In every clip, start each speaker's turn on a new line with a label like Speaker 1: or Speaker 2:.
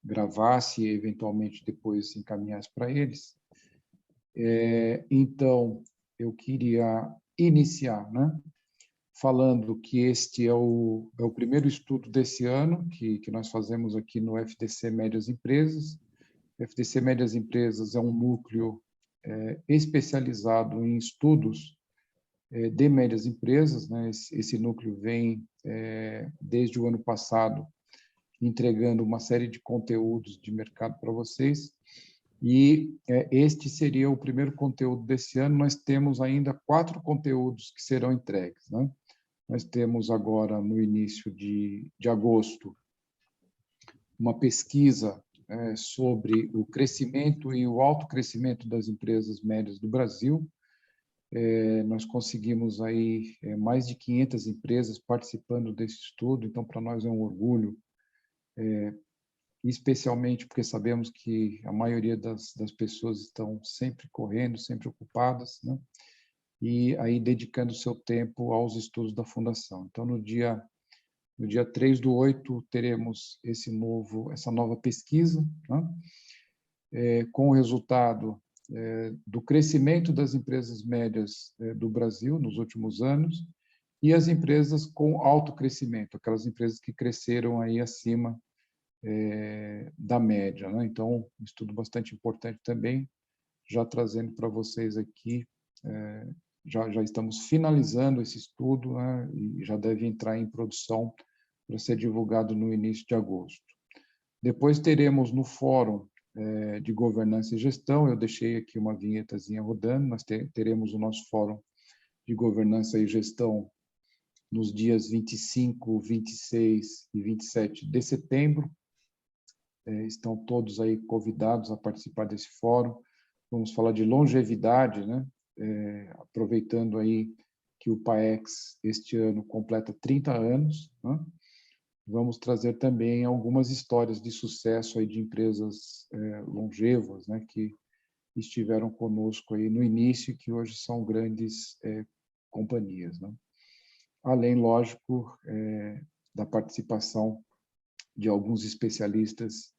Speaker 1: gravasse e, eventualmente, depois encaminhasse para eles. Então, eu queria iniciar, né, falando que este é o primeiro estudo desse ano que nós fazemos aqui no FDC Médias Empresas. O FDC Médias Empresas é um núcleo especializado em estudos de médias empresas, né? Esse núcleo vem, desde o ano passado, entregando uma série de conteúdos de mercado para vocês, e este seria o primeiro conteúdo desse ano. Nós temos ainda 4 conteúdos que serão entregues, né? Nós temos agora, no início de agosto, uma pesquisa sobre o crescimento e o alto crescimento das empresas médias do Brasil. Nós conseguimos aí mais de 500 empresas participando desse estudo, então para nós é um orgulho, especialmente porque sabemos que a maioria das pessoas estão sempre correndo, sempre ocupadas, né? E aí dedicando o seu tempo aos estudos da Fundação. Então, no dia 3/8, teremos essa nova pesquisa, né? Com o resultado do crescimento das empresas médias do Brasil nos últimos anos e as empresas com alto crescimento, aquelas empresas que cresceram aí acima da média, né? Então, um estudo bastante importante também, já trazendo para vocês aqui, já estamos finalizando esse estudo, né? E já deve entrar em produção para ser divulgado no início de agosto. Depois teremos no Fórum de Governança e Gestão, eu deixei aqui uma vinhetazinha rodando, nós teremos o nosso Fórum de Governança e Gestão nos dias 25, 26 e 27 de setembro. Estão todos aí convidados a participar desse fórum. Vamos falar de longevidade, né? Aproveitando aí que o PAEX este ano completa 30 anos, né? Vamos trazer também algumas histórias de sucesso aí de empresas longevas, né, que estiveram conosco aí no início e que hoje são grandes companhias, né? Além, lógico, da participação de alguns especialistas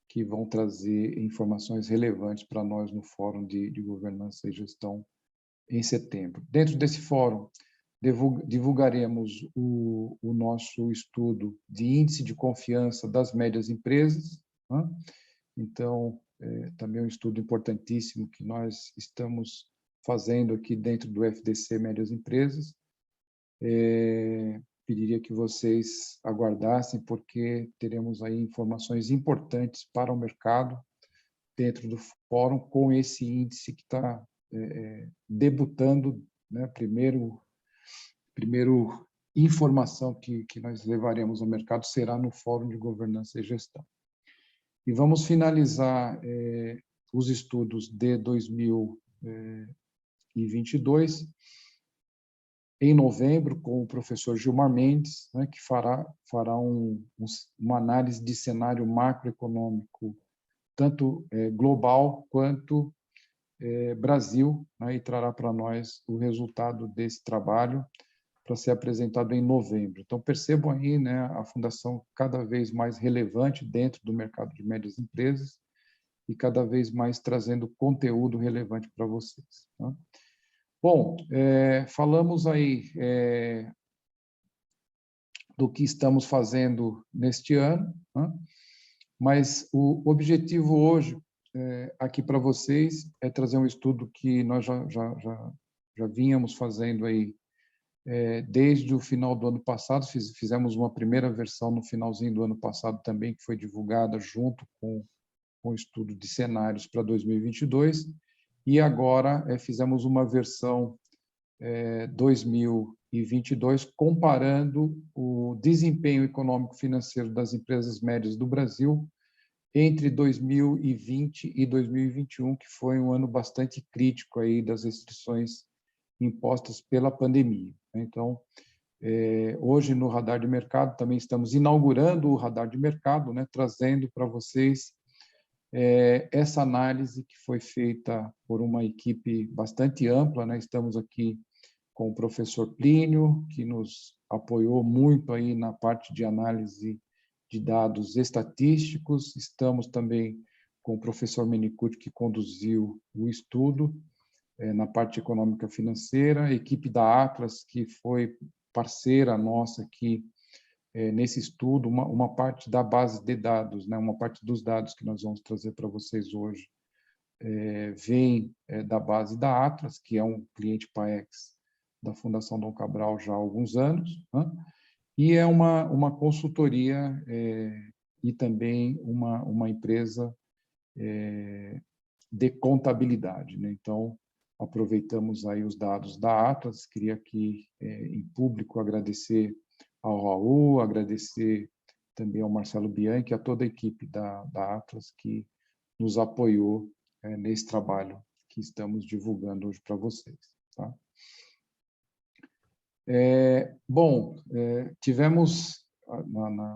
Speaker 1: que vão trazer informações relevantes para nós no Fórum de Governança e Gestão em setembro. Dentro desse fórum, divulgaremos o nosso estudo de índice de confiança das médias empresas, né? Então, também é um estudo importantíssimo que nós estamos fazendo aqui dentro do FDC Médias Empresas. Pediria que vocês aguardassem, porque teremos aí informações importantes para o mercado dentro do fórum com esse índice que está debutando, né? Primeiro informação que nós levaremos ao mercado será no Fórum de Governança e Gestão. E vamos finalizar os estudos de 2022 em novembro com o professor Gilmar Mendes, né, que fará uma análise de cenário macroeconômico, tanto global quanto Brasil, né, e trará para nós o resultado desse trabalho para ser apresentado em novembro. Então, percebam aí, né, a Fundação cada vez mais relevante dentro do mercado de médias empresas e cada vez mais trazendo conteúdo relevante para vocês, tá? Bom, falamos aí do que estamos fazendo neste ano, né? Mas o objetivo hoje aqui para vocês é trazer um estudo que nós já vínhamos fazendo aí desde o final do ano passado. Fizemos uma primeira versão no finalzinho do ano passado também, que foi divulgada junto com o estudo de cenários para 2022, e agora fizemos uma versão 2022, comparando o desempenho econômico-financeiro das empresas médias do Brasil entre 2020 e 2021, que foi um ano bastante crítico aí das restrições impostas pela pandemia. Então, hoje no Radar de Mercado também estamos inaugurando o Radar de Mercado, né, trazendo para vocês essa análise que foi feita por uma equipe bastante ampla, né? Estamos aqui com o professor Plínio, que nos apoiou muito aí na parte de análise de dados estatísticos. Estamos também com o professor Menicucci, que conduziu o estudo na parte econômica financeira, a equipe da Atlas, que foi parceira nossa aqui nesse estudo, uma parte da base de dados, né, uma parte dos dados que nós vamos trazer para vocês hoje, vem da base da Atlas, que é um cliente PAEX da Fundação Dom Cabral já há alguns anos, né? E é uma consultoria e também uma empresa de contabilidade, né? Então, aproveitamos aí os dados da Atlas. Queria aqui, em público, agradecer ao Raul, agradecer também ao Marcelo Bianchi, a toda a equipe da Atlas que nos apoiou nesse trabalho que estamos divulgando hoje para vocês. Tá? Tivemos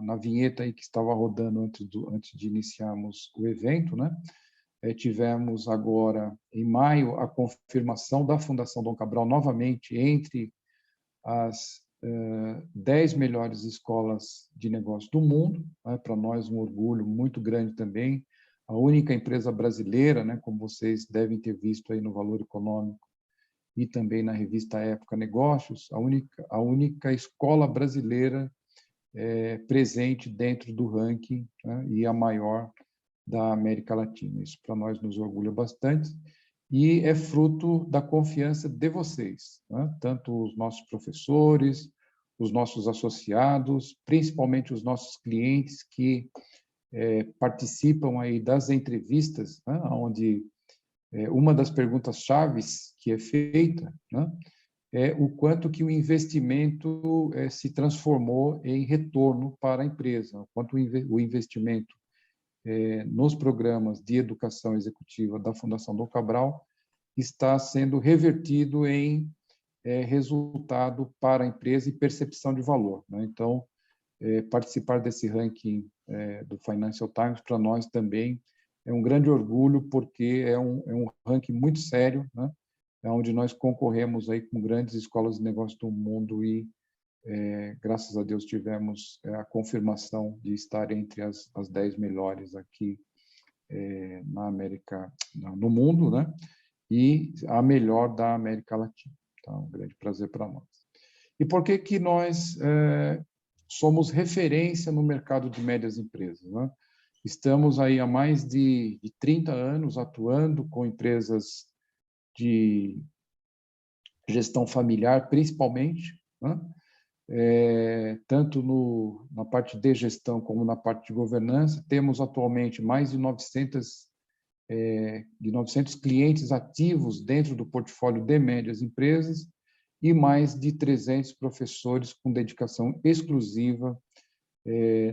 Speaker 1: na vinheta aí que estava rodando antes de iniciarmos o evento, né? Tivemos agora, em maio, a confirmação da Fundação Dom Cabral novamente entre as 10 melhores escolas de negócio do mundo, né? Para nós um orgulho muito grande também, a única empresa brasileira, né? Como vocês devem ter visto aí no Valor Econômico e também na revista Época Negócios, a única escola brasileira presente dentro do ranking, né? E a maior da América Latina. Isso para nós nos orgulha bastante e é fruto da confiança de vocês, né? Tanto os nossos professores, os nossos associados, principalmente os nossos clientes que participam aí das entrevistas, né? Onde uma das perguntas chaves que é feita, né? É o quanto que o investimento se transformou em retorno para a empresa, o quanto o investimento nos programas de educação executiva da Fundação Dom Cabral está sendo revertido em resultado para a empresa e percepção de valor, né? Então, participar desse ranking do Financial Times, para nós também, é um grande orgulho, porque é um ranking muito sério, né? É onde nós concorremos aí com grandes escolas de negócio do mundo e, graças a Deus, tivemos a confirmação de estar entre as 10 melhores aqui na América, no mundo, né? E a melhor da América Latina. Então, um grande prazer para nós. E por que que nós somos referência no mercado de médias empresas, né? Estamos aí há mais de 30 anos atuando com empresas de gestão familiar, principalmente, né? Tanto na parte de gestão como na parte de governança. Temos atualmente mais de 900 clientes ativos dentro do portfólio de médias empresas e mais de 300 professores com dedicação exclusiva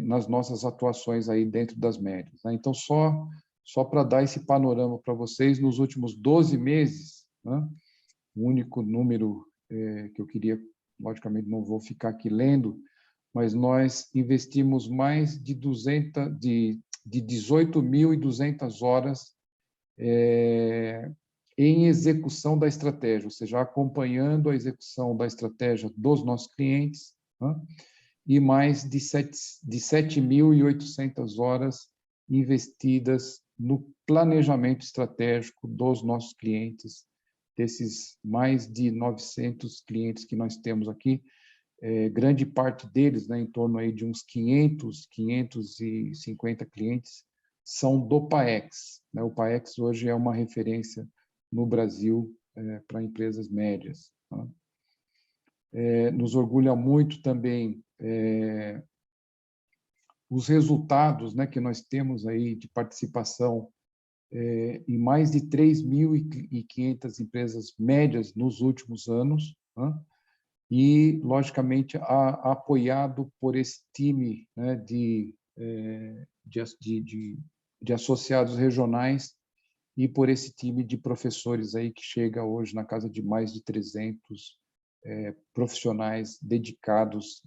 Speaker 1: nas nossas atuações aí dentro das médias, né? Então, só para dar esse panorama para vocês, nos últimos 12 meses, né, o único número que eu queria, logicamente não vou ficar aqui lendo, mas nós investimos mais de 18.200 horas em execução da estratégia, ou seja, acompanhando a execução da estratégia dos nossos clientes, né? E mais de 7.800 horas investidas no planejamento estratégico dos nossos clientes, desses mais de 900 clientes que nós temos aqui. Grande parte deles, né, em torno aí de uns 550 clientes, são do PAEX, né? O PAEX hoje é uma referência no Brasil para empresas médias, né? Nos orgulha muito também os resultados, né, que nós temos aí de participação em mais de 3.500 empresas médias nos últimos anos, né? E, logicamente, apoiado por esse time, né, de associados regionais e por esse time de professores aí que chega hoje na casa de mais de 300 profissionais dedicados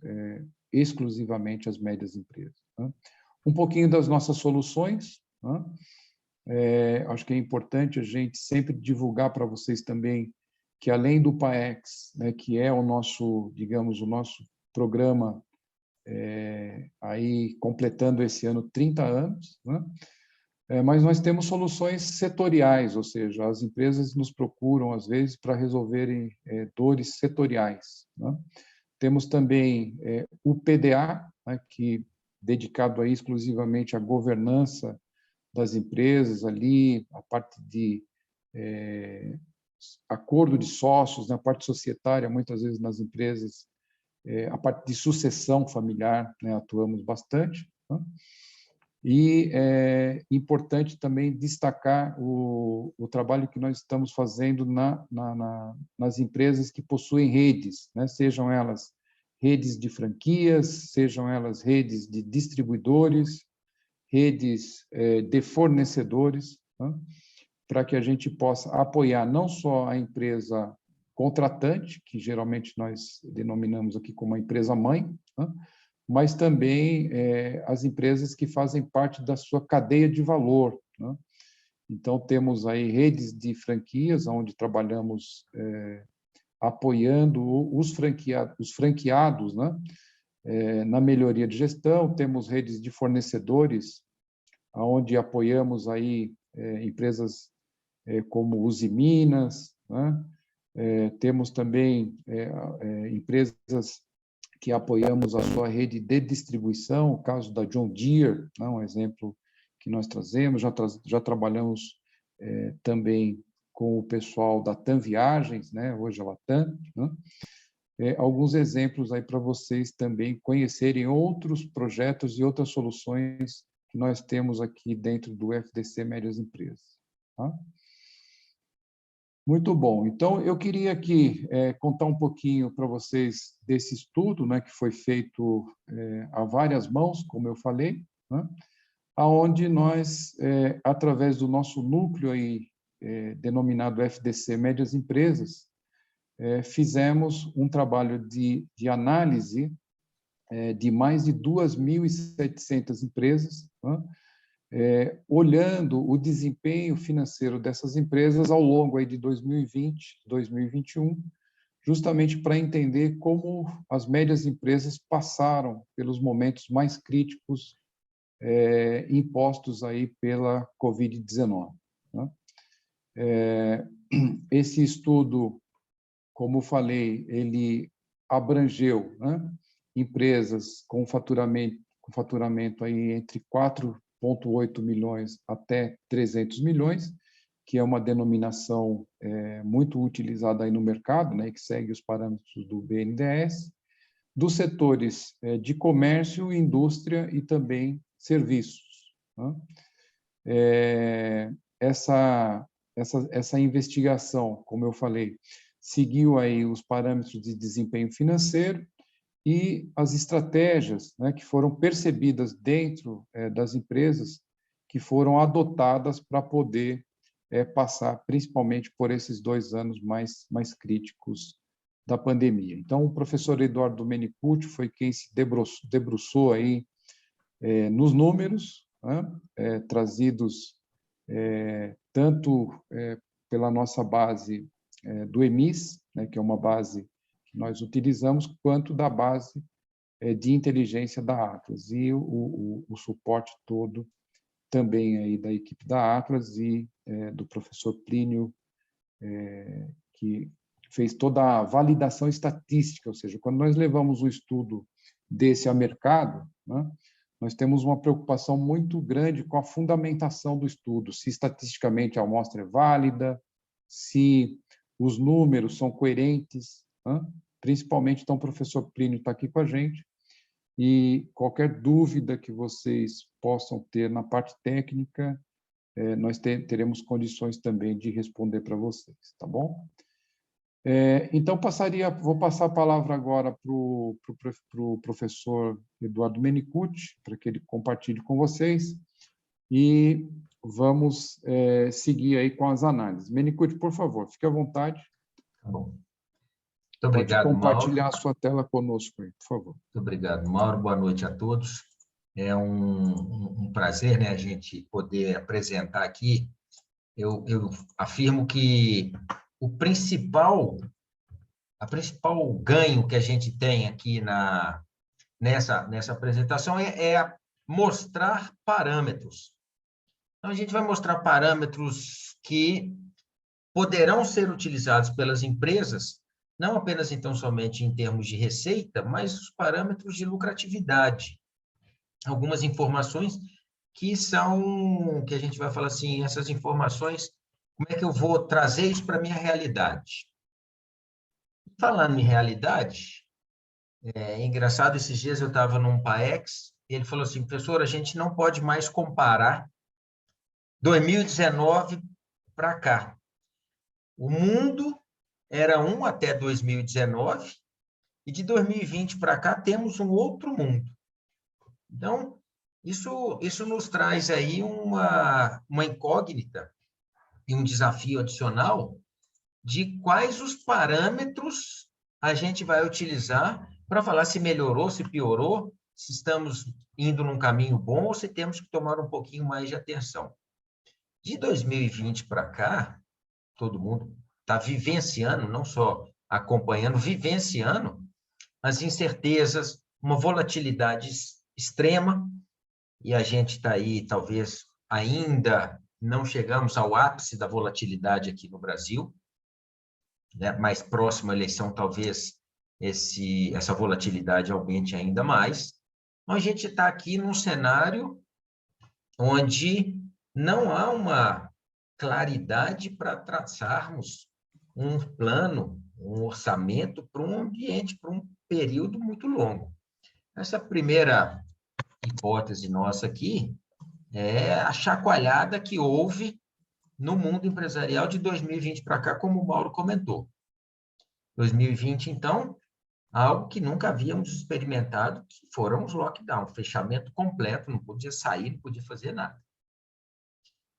Speaker 1: exclusivamente às médias empresas, né? Um pouquinho das nossas soluções, né? Acho que é importante a gente sempre divulgar para vocês também que, além do PAEX, né, que é o nosso, digamos, o nosso programa aí completando esse ano 30 anos, né? Mas nós temos soluções setoriais, ou seja, as empresas nos procuram, às vezes, para resolverem dores setoriais, né? Temos também o PDA, né, que dedicado aí exclusivamente à governança das empresas, ali, a parte de acordo de sócios, na parte societária, muitas vezes nas empresas, a parte de sucessão familiar, né, atuamos bastante, né? E é importante também destacar o trabalho que nós estamos fazendo nas empresas que possuem redes, né? Sejam elas redes de franquias, sejam elas redes de distribuidores, redes de fornecedores, né? Para que a gente possa apoiar não só a empresa contratante, que geralmente nós denominamos aqui como a empresa-mãe, né? Mas também as empresas que fazem parte da sua cadeia de valor, né? Então, temos aí redes de franquias, onde trabalhamos apoiando os franqueados, né? Na melhoria de gestão. Temos redes de fornecedores, onde apoiamos aí empresas como Usiminas, né? Temos também empresas que apoiamos a sua rede de distribuição, o caso da John Deere, né, um exemplo que nós trazemos. Já trabalhamos também com o pessoal da TAM Viagens, né, hoje a Latam, né? Alguns exemplos aí para vocês também conhecerem outros projetos e outras soluções que nós temos aqui dentro do FDC Médias Empresas, tá? Muito bom. Então, eu queria aqui contar um pouquinho para vocês desse estudo, né, que foi feito a várias mãos, como eu falei, né, aonde nós, através do nosso núcleo aí, denominado FDC Médias Empresas, fizemos um trabalho de análise de mais de 2.700 empresas, né, olhando o desempenho financeiro dessas empresas ao longo aí de 2020, 2021, justamente para entender como as médias empresas passaram pelos momentos mais críticos impostos aí pela Covid-19, né? Esse estudo, como falei, ele abrangeu, né, empresas com faturamento aí entre 4,8 milhões até 300 milhões, que é uma denominação muito utilizada aí no mercado, né, que segue os parâmetros do BNDES, dos setores de comércio, indústria e também serviços, né? Essa investigação, como eu falei, seguiu aí os parâmetros de desempenho financeiro e as estratégias, né, que foram percebidas dentro das empresas, que foram adotadas para poder passar principalmente por esses 2 anos mais críticos da pandemia. Então, o professor Eduardo Menicucci foi quem se debruçou aí nos números, né, trazidos tanto pela nossa base do EMIS, né, que é uma base que nós utilizamos, quanto da base de inteligência da Atlas, e o suporte todo também aí da equipe da Atlas e do professor Plínio, que fez toda a validação estatística, ou seja, quando nós levamos o estudo desse a mercado, né, nós temos uma preocupação muito grande com a fundamentação do estudo, se estatisticamente a amostra é válida, se os números são coerentes, né? Principalmente, então, o professor Plínio está aqui com a gente, e qualquer dúvida que vocês possam ter na parte técnica, nós teremos condições também de responder para vocês, tá bom? Então, vou passar a palavra agora para o professor Eduardo Menicucci, para que ele compartilhe com vocês, e vamos seguir aí com as análises. Menicucci, por favor, fique à vontade.
Speaker 2: Tá bom. Muito obrigado,
Speaker 1: Pode compartilhar
Speaker 2: Mauro.
Speaker 1: a sua tela conosco aí, por favor.
Speaker 2: Muito obrigado, Mauro. Boa noite a todos. É um prazer, né, a gente poder apresentar aqui. Eu afirmo que a principal ganho que a gente tem aqui nessa apresentação é mostrar parâmetros. Então, a gente vai mostrar parâmetros que poderão ser utilizados pelas empresas, não apenas, então, somente em termos de receita, mas os parâmetros de lucratividade. Algumas informações que a gente vai falar assim, essas informações, como é que eu vou trazer isso para a minha realidade? Falando em realidade, é engraçado, esses dias eu estava num PAEX, e ele falou assim, professor, a gente não pode mais comparar 2019 para cá. O mundo era um até 2019, e de 2020 para cá temos um outro mundo. Então, isso nos traz aí uma incógnita e um desafio adicional de quais os parâmetros a gente vai utilizar para falar se melhorou, se piorou, se estamos indo num caminho bom ou se temos que tomar um pouquinho mais de atenção. De 2020 para cá, todo mundo está vivenciando, não só acompanhando, vivenciando as incertezas, uma volatilidade extrema, e a gente está aí, talvez, ainda não chegamos ao ápice da volatilidade aqui no Brasil, né? Mais próximo à eleição, talvez essa volatilidade aumente ainda mais. Mas a gente está aqui num cenário onde não há uma claridade para traçarmos um plano, um orçamento para um ambiente, para um período muito longo. Essa primeira hipótese nossa aqui é a chacoalhada que houve no mundo empresarial de 2020 para cá, como o Mauro comentou. 2020, então, algo que nunca havíamos experimentado, que foram os lockdowns, fechamento completo, não podia sair, não podia fazer nada.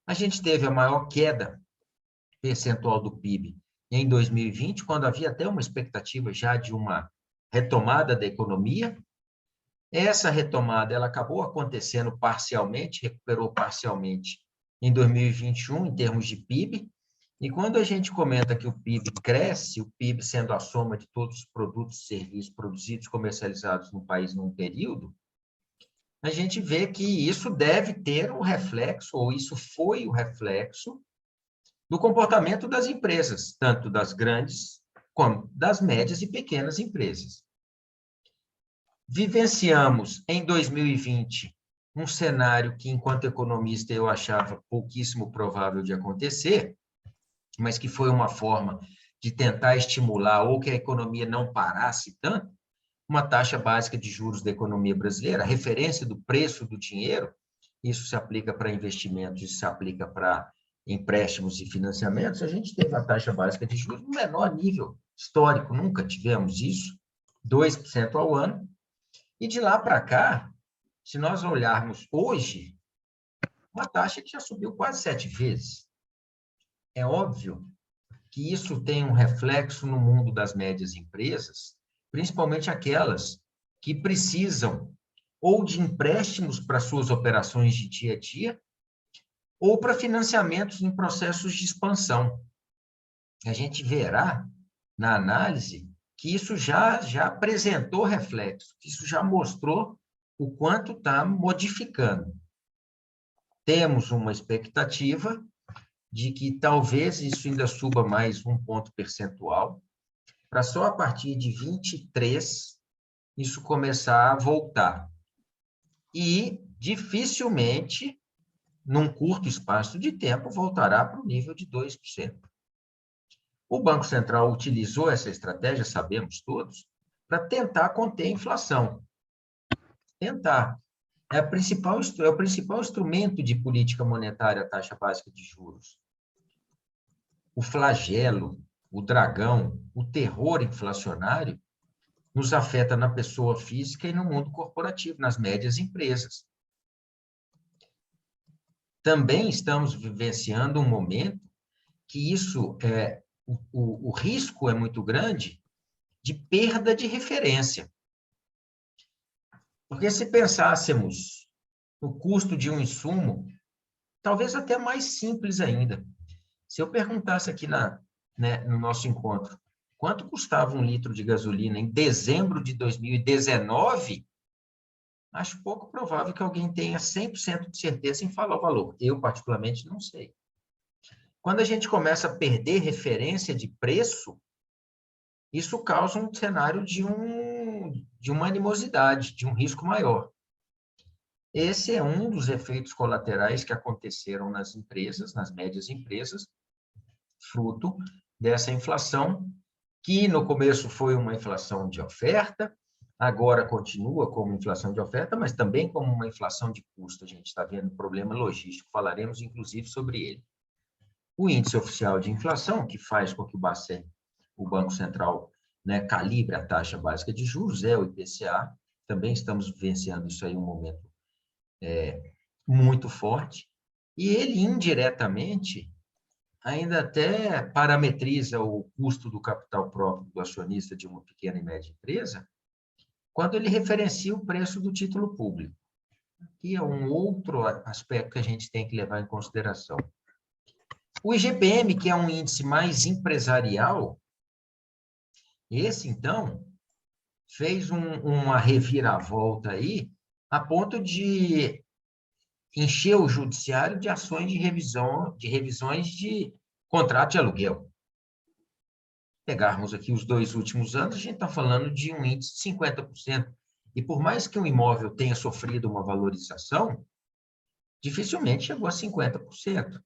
Speaker 2: A gente teve a maior queda percentual do PIB em 2020, quando havia até uma expectativa já de uma retomada da economia. Essa retomada ela acabou acontecendo parcialmente, recuperou parcialmente em 2021, em termos de PIB. E quando a gente comenta que o PIB cresce, o PIB sendo a soma de todos os produtos e serviços produzidos e comercializados no país num período, a gente vê que isso deve ter um reflexo, ou isso foi o reflexo, do comportamento das empresas, tanto das grandes como das médias e pequenas empresas. Vivenciamos, em 2020, um cenário que, enquanto economista, eu achava pouquíssimo provável de acontecer, mas que foi uma forma de tentar estimular ou que a economia não parasse tanto, uma taxa básica de juros da economia brasileira, a referência do preço do dinheiro, isso se aplica para investimentos, isso se aplica para empréstimos e financiamentos, a gente teve a taxa básica de juros no menor nível histórico, nunca tivemos isso, 2% ao ano, e de lá para cá, se nós olharmos hoje, uma taxa que já subiu quase 7 vezes. É óbvio que isso tem um reflexo no mundo das médias empresas, principalmente aquelas que precisam ou de empréstimos para suas operações de dia a dia, ou para financiamentos em processos de expansão. A gente verá na análise que isso já apresentou reflexo, que isso já mostrou o quanto está modificando. Temos uma expectativa de que talvez isso ainda suba mais 1 ponto percentual, para só a partir de 23 isso começar a voltar. E dificilmente, num curto espaço de tempo, voltará para o nível de 2%. O Banco Central utilizou essa estratégia, sabemos todos, para tentar conter a inflação. Tentar. É o principal instrumento de política monetária, a taxa básica de juros. O flagelo, o dragão, o terror inflacionário nos afeta na pessoa física e no mundo corporativo, nas médias empresas. Também estamos vivenciando um momento que o risco é muito grande de perda de referência. Porque se pensássemos no custo de um insumo, talvez até mais simples ainda. Se eu perguntasse aqui no nosso encontro, quanto custava 1 litro de gasolina em dezembro de 2019, Acho pouco provável que alguém tenha 100% de certeza em falar o valor. Eu, particularmente, não sei. Quando a gente começa a perder referência de preço, isso causa um cenário de uma animosidade, de um risco maior. Esse é um dos efeitos colaterais que aconteceram nas empresas, nas médias empresas, fruto dessa inflação, que no começo foi uma inflação de oferta, agora continua como inflação de oferta, mas também como uma inflação de custo. A gente está vendo um problema logístico, falaremos inclusive sobre ele. O índice oficial de inflação, que faz com que o Bacen, o Banco Central, né, calibre a taxa básica de juros, é o IPCA, também estamos vivenciando isso aí um momento muito forte, e ele indiretamente ainda até parametriza o custo do capital próprio do acionista de uma pequena e média empresa, quando ele referencia o preço do título público, que é um outro aspecto que a gente tem que levar em consideração. O IGPM, que é um índice mais empresarial, esse, então, fez uma reviravolta aí, a ponto de encher o judiciário de ações de revisões de contrato de aluguel. Pegarmos aqui os 2 últimos anos, a gente está falando de um índice de 50%. E por mais que um imóvel tenha sofrido uma valorização, dificilmente chegou a 50%.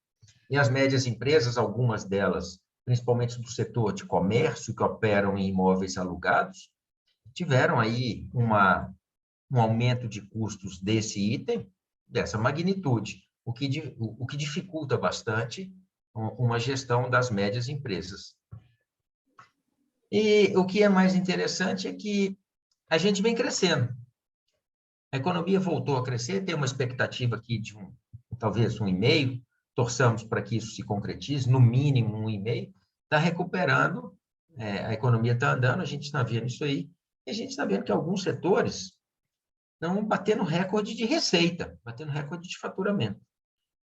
Speaker 2: E as médias empresas, algumas delas, principalmente do setor de comércio, que operam em imóveis alugados, tiveram aí um aumento de custos desse item, dessa magnitude, o que dificulta bastante uma gestão das médias empresas. E o que é mais interessante é que a gente vem crescendo. A economia voltou a crescer, tem uma expectativa aqui de talvez 1,5%, torçamos para que isso se concretize, no mínimo 1,5%, está recuperando, a economia está andando, a gente está vendo isso aí, e a gente está vendo que alguns setores estão batendo recorde de receita, batendo recorde de faturamento.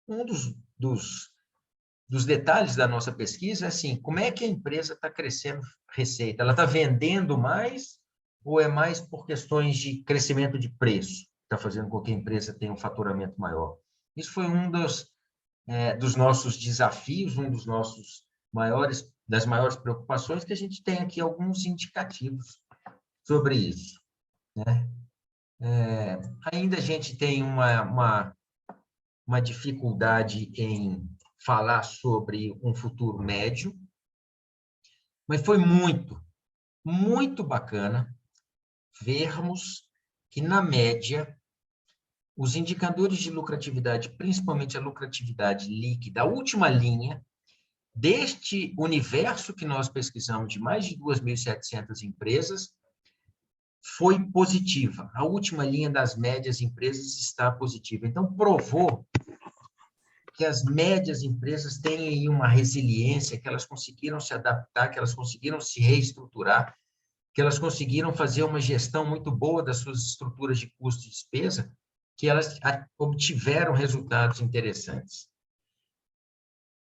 Speaker 2: Um dos detalhes da nossa pesquisa é assim, como é que a empresa está crescendo receita? Ela está vendendo mais ou é mais por questões de crescimento de preço? Está fazendo com que a empresa tenha um faturamento maior. Isso foi um dos nossos desafios, das maiores preocupações, que a gente tem aqui alguns indicativos sobre isso, né? Ainda a gente tem uma dificuldade em falar sobre um futuro médio, mas foi muito, muito bacana vermos que, na média, os indicadores de lucratividade, principalmente a lucratividade líquida, a última linha deste universo que nós pesquisamos de mais de 2.700 empresas, foi positiva. A última linha das médias empresas está positiva. Então, provou que as médias empresas têm aí uma resiliência, que elas conseguiram se adaptar, que elas conseguiram se reestruturar, que elas conseguiram fazer uma gestão muito boa das suas estruturas de custo e despesa, que elas obtiveram resultados interessantes.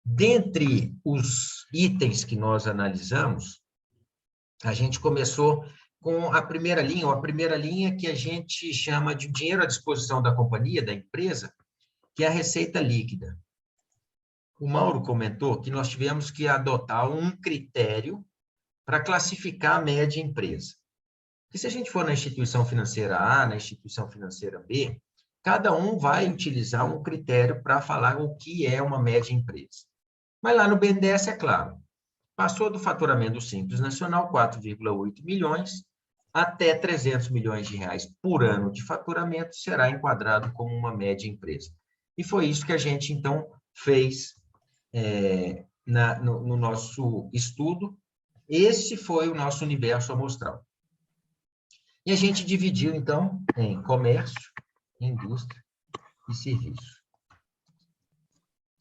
Speaker 2: Dentre os itens que nós analisamos, a gente começou com a primeira linha que a gente chama de dinheiro à disposição da companhia, da empresa, que é a receita líquida. O Mauro comentou que nós tivemos que adotar um critério para classificar a média empresa. Porque se a gente for na instituição financeira A, na instituição financeira B, cada um vai utilizar um critério para falar o que é uma média empresa. Mas lá no BNDES, é claro, passou do faturamento Simples Nacional, 4,8 milhões, até 300 milhões de reais por ano de faturamento, será enquadrado como uma média empresa. E foi isso que a gente, então, fez no nosso estudo. Esse foi o nosso universo amostral. E a gente dividiu, então, em comércio, indústria e serviço.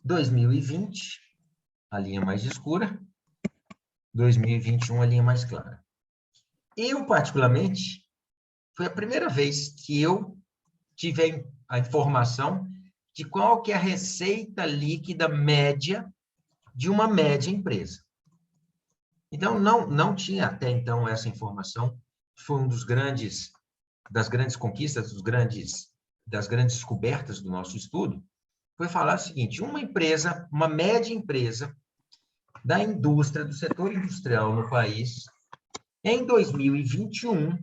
Speaker 2: 2020, a linha mais escura, 2021, a linha mais clara. Eu, particularmente, foi a primeira vez que eu tive a informação de qual que é a receita líquida média de uma média empresa. Então, não tinha até então essa informação. Foi um dos grandes das grandes conquistas, das grandes descobertas do nosso estudo, foi falar o seguinte: uma empresa, uma média empresa da indústria, do setor industrial no país, em 2021,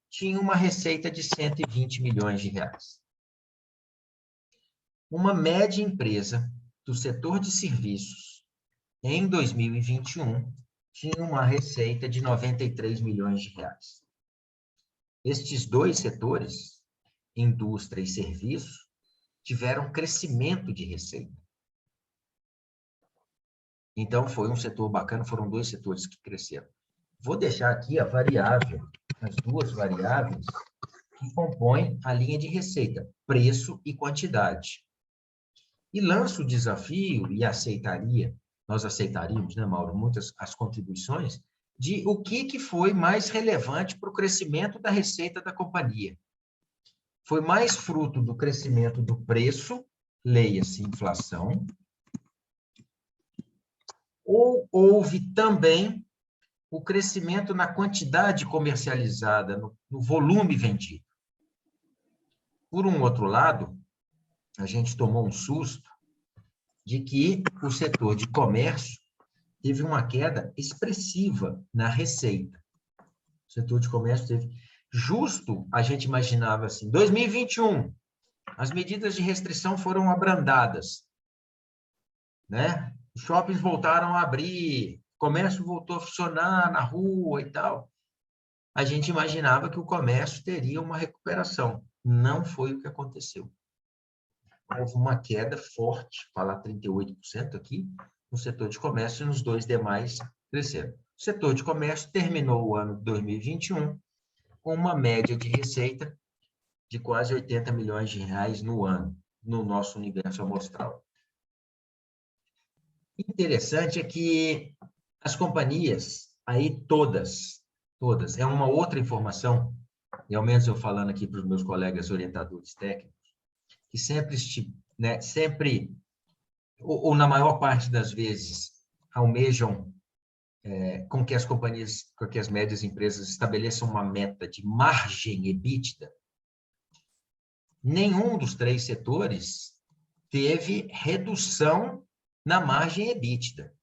Speaker 2: tinha uma receita de 120 milhões de reais. Uma média empresa do setor de serviços, em 2021, tinha uma receita de 93 milhões de reais. Estes dois setores, indústria e serviços, tiveram crescimento de receita. Então, foi um setor bacana, foram dois setores que cresceram. Vou deixar aqui a variável, as duas variáveis que compõem a linha de receita, preço e quantidade. E lanço o desafio, e nós aceitaríamos, né, Mauro, muitas as contribuições, de o que foi mais relevante para o crescimento da receita da companhia. Foi mais fruto do crescimento do preço, leia-se inflação, ou houve também o crescimento na quantidade comercializada, no volume vendido. Por um outro lado, a gente tomou um susto de que o setor de comércio teve uma queda expressiva na receita. O setor de comércio teve... Justo, a gente imaginava assim, 2021, as medidas de restrição foram abrandadas, né? Os shoppings voltaram a abrir, o comércio voltou a funcionar na rua e tal. A gente imaginava que o comércio teria uma recuperação. Não foi o que aconteceu. Houve uma queda forte, falar 38% aqui, no setor de comércio, e nos dois demais cresceram. O setor de comércio terminou o ano de 2021 com uma média de receita de quase 80 milhões de reais no ano, no nosso universo amostral. Interessante é que as companhias, aí todas, é uma outra informação, e ao menos eu falando aqui para os meus colegas orientadores técnicos, que sempre, ou na maior parte das vezes, almejam com que as companhias, com que as médias empresas estabeleçam uma meta de margem EBITDA. Nenhum dos três setores teve redução na margem EBITDA,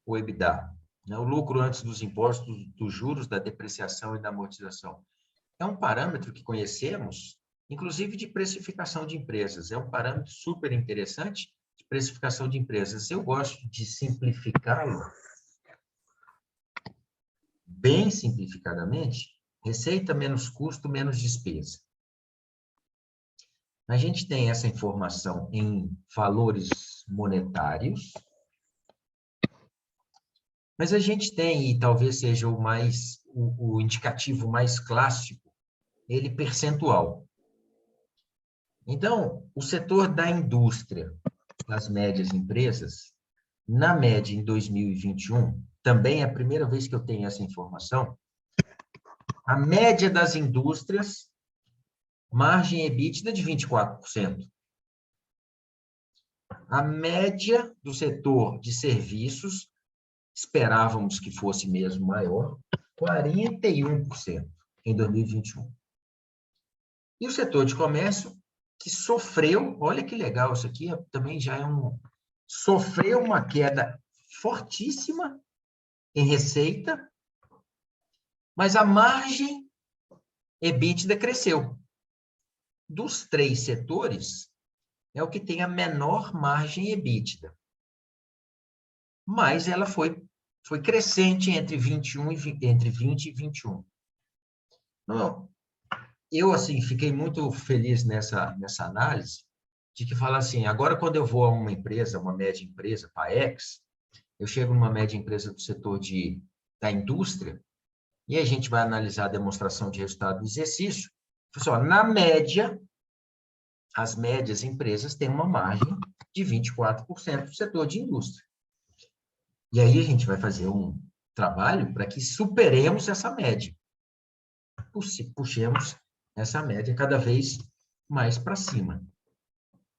Speaker 2: o EBITDA, né? O lucro antes dos impostos, dos juros, da depreciação e da amortização. É um parâmetro que conhecemos, inclusive de precificação de empresas. É um parâmetro super interessante de precificação de empresas. Eu gosto de simplificá-lo, bem simplificadamente, receita menos custo, menos despesa. A gente tem essa informação em valores monetários, mas a gente tem, e talvez seja o indicativo mais clássico, ele percentual. Então, o setor da indústria, das médias empresas, na média em 2021, também é a primeira vez que eu tenho essa informação, a média das indústrias, margem EBITDA de 24%. A média do setor de serviços, esperávamos que fosse mesmo maior, 41% em 2021. E o setor de comércio, que sofreu, olha que legal, isso aqui também já é sofreu uma queda fortíssima em receita, mas a margem EBITDA cresceu. Dos três setores, é o que tem a menor margem EBITDA. Mas ela foi crescente entre 20 e 21. Então, eu, assim, fiquei muito feliz nessa análise, de que fala assim, agora quando eu vou a uma empresa, uma média empresa, PAEX, eu chego numa média empresa do setor da indústria, e a gente vai analisar a demonstração de resultado do exercício. Pessoal, na média, as médias empresas têm uma margem de 24% do setor de indústria. E aí a gente vai fazer um trabalho para que superemos essa média. Puxemos essa média cada vez mais para cima.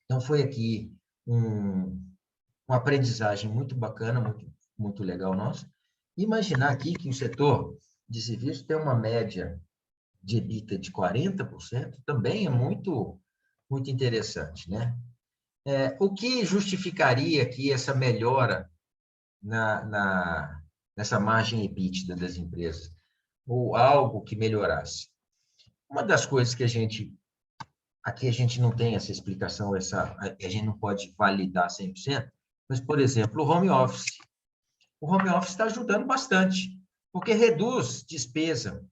Speaker 2: Então, foi aqui uma aprendizagem muito bacana, muito legal nossa. Imaginar aqui que o setor de serviços tem uma média de EBITDA de 40%, também é muito, muito interessante, né? O que justificaria aqui essa melhora nessa margem EBITDA das empresas? Ou algo que melhorasse? Uma das coisas que aqui a gente não tem essa explicação, a gente não pode validar 100%, mas, por exemplo, o home office. O home office está ajudando bastante, porque reduz despesa.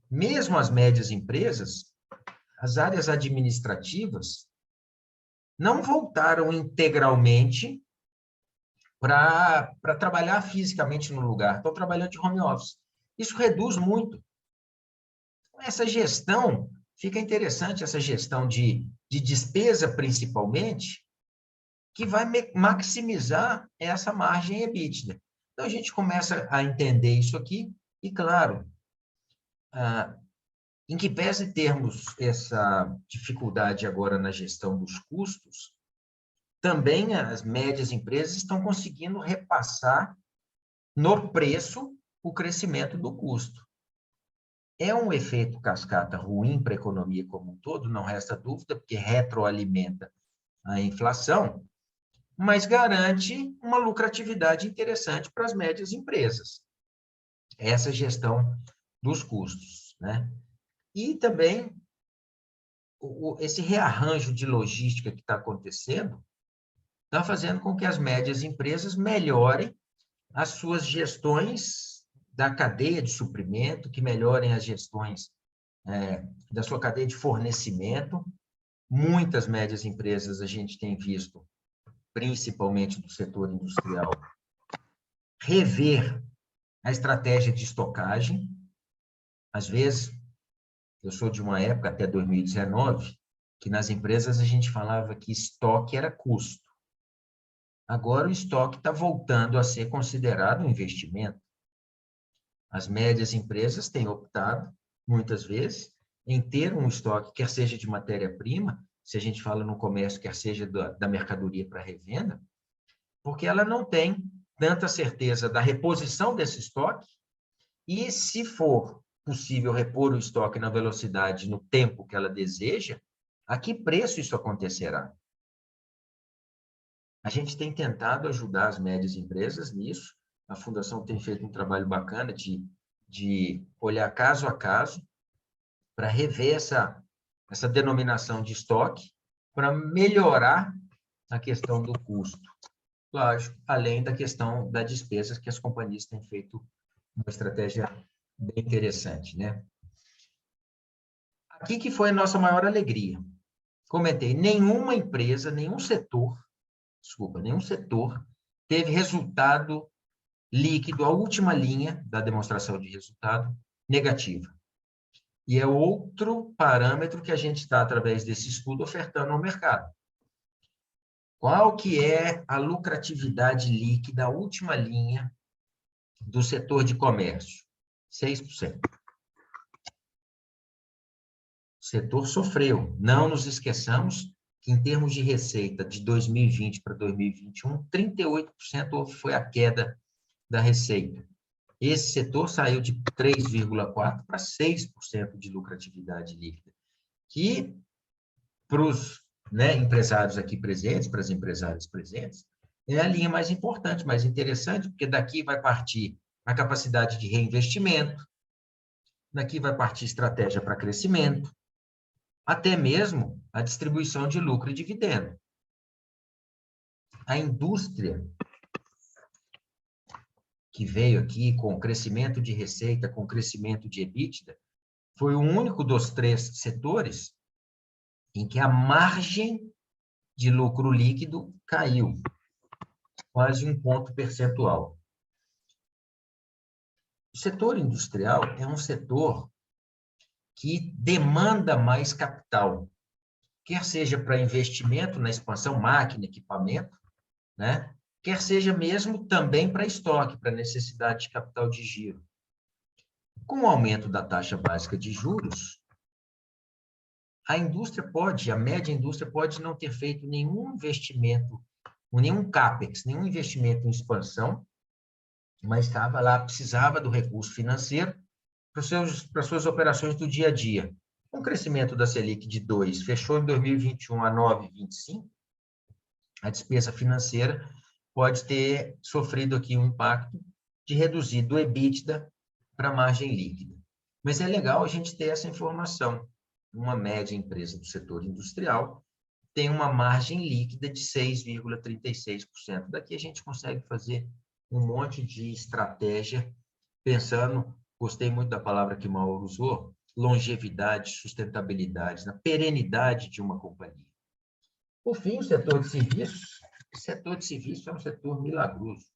Speaker 2: Mesmo as médias empresas, as áreas administrativas não voltaram integralmente para trabalhar fisicamente no lugar, estão trabalhando de home office. Isso reduz muito. Essa gestão, fica interessante essa gestão de despesa, principalmente, que vai maximizar essa margem EBITDA. Então, a gente começa a entender isso aqui, e, claro, em que pese termos essa dificuldade agora na gestão dos custos, também as médias empresas estão conseguindo repassar no preço o crescimento do custo. É um efeito cascata ruim para a economia como um todo, não resta dúvida, porque retroalimenta a inflação, mas garante uma lucratividade interessante para as médias empresas. Essa gestão dos custos, né? E também esse rearranjo de logística que está acontecendo está fazendo com que as médias empresas melhorem as suas gestões da cadeia de suprimento, que melhorem as gestões da sua cadeia de fornecimento. Muitas médias empresas a gente tem visto, principalmente do setor industrial, rever a estratégia de estocagem. Às vezes, eu sou de uma época, até 2019, que nas empresas a gente falava que estoque era custo. Agora o estoque está voltando a ser considerado um investimento. As médias empresas têm optado, muitas vezes, em ter um estoque, quer seja de matéria-prima, se a gente fala no comércio, quer seja da mercadoria para revenda, porque ela não tem tanta certeza da reposição desse estoque e, se for possível repor o estoque na velocidade, no tempo que ela deseja, a que preço isso acontecerá? A gente tem tentado ajudar as médias empresas nisso. A Fundação tem feito um trabalho bacana de olhar caso a caso para rever essa denominação de estoque, para melhorar a questão do custo. Lógico, além da questão da despesa, que as companhias têm feito uma estratégia bem interessante, né? Aqui que foi a nossa maior alegria. Comentei, nenhuma empresa, nenhum setor teve resultado líquido, a última linha da demonstração de resultado, negativa. E é outro parâmetro que a gente está, através desse estudo, ofertando ao mercado. Qual que é a lucratividade líquida, a última linha do setor de comércio? 6%. O setor sofreu. Não nos esqueçamos que, em termos de receita de 2020 para 2021, 38% foi a queda da receita. Esse setor saiu de 3,4% para 6% de lucratividade líquida, que para os empresários aqui presentes, para as empresárias presentes, é a linha mais importante, mais interessante, porque daqui vai partir a capacidade de reinvestimento, daqui vai partir estratégia para crescimento, até mesmo a distribuição de lucro e dividendo. A indústria que veio aqui com crescimento de receita, com crescimento de EBITDA, foi o único dos 3 setores em que a margem de lucro líquido caiu, quase 1 ponto percentual. O setor industrial é um setor que demanda mais capital, quer seja para investimento na expansão, máquina, equipamento, né? Quer seja mesmo também para estoque, para necessidade de capital de giro. Com o aumento da taxa básica de juros, a média indústria pode não ter feito nenhum investimento, nenhum CAPEX, nenhum investimento em expansão, mas estava lá, precisava do recurso financeiro para as suas operações do dia a dia. Com o crescimento da Selic de 2, fechou em 2021 a 9,25, a despesa financeira pode ter sofrido aqui um impacto de reduzir do EBITDA para a margem líquida. Mas é legal a gente ter essa informação. Uma média empresa do setor industrial tem uma margem líquida de 6,36%. Daqui a gente consegue fazer um monte de estratégia pensando, gostei muito da palavra que o Mauro usou, longevidade, sustentabilidade, na perenidade de uma companhia. Por fim, o setor de serviços. O setor de serviços é um setor milagroso,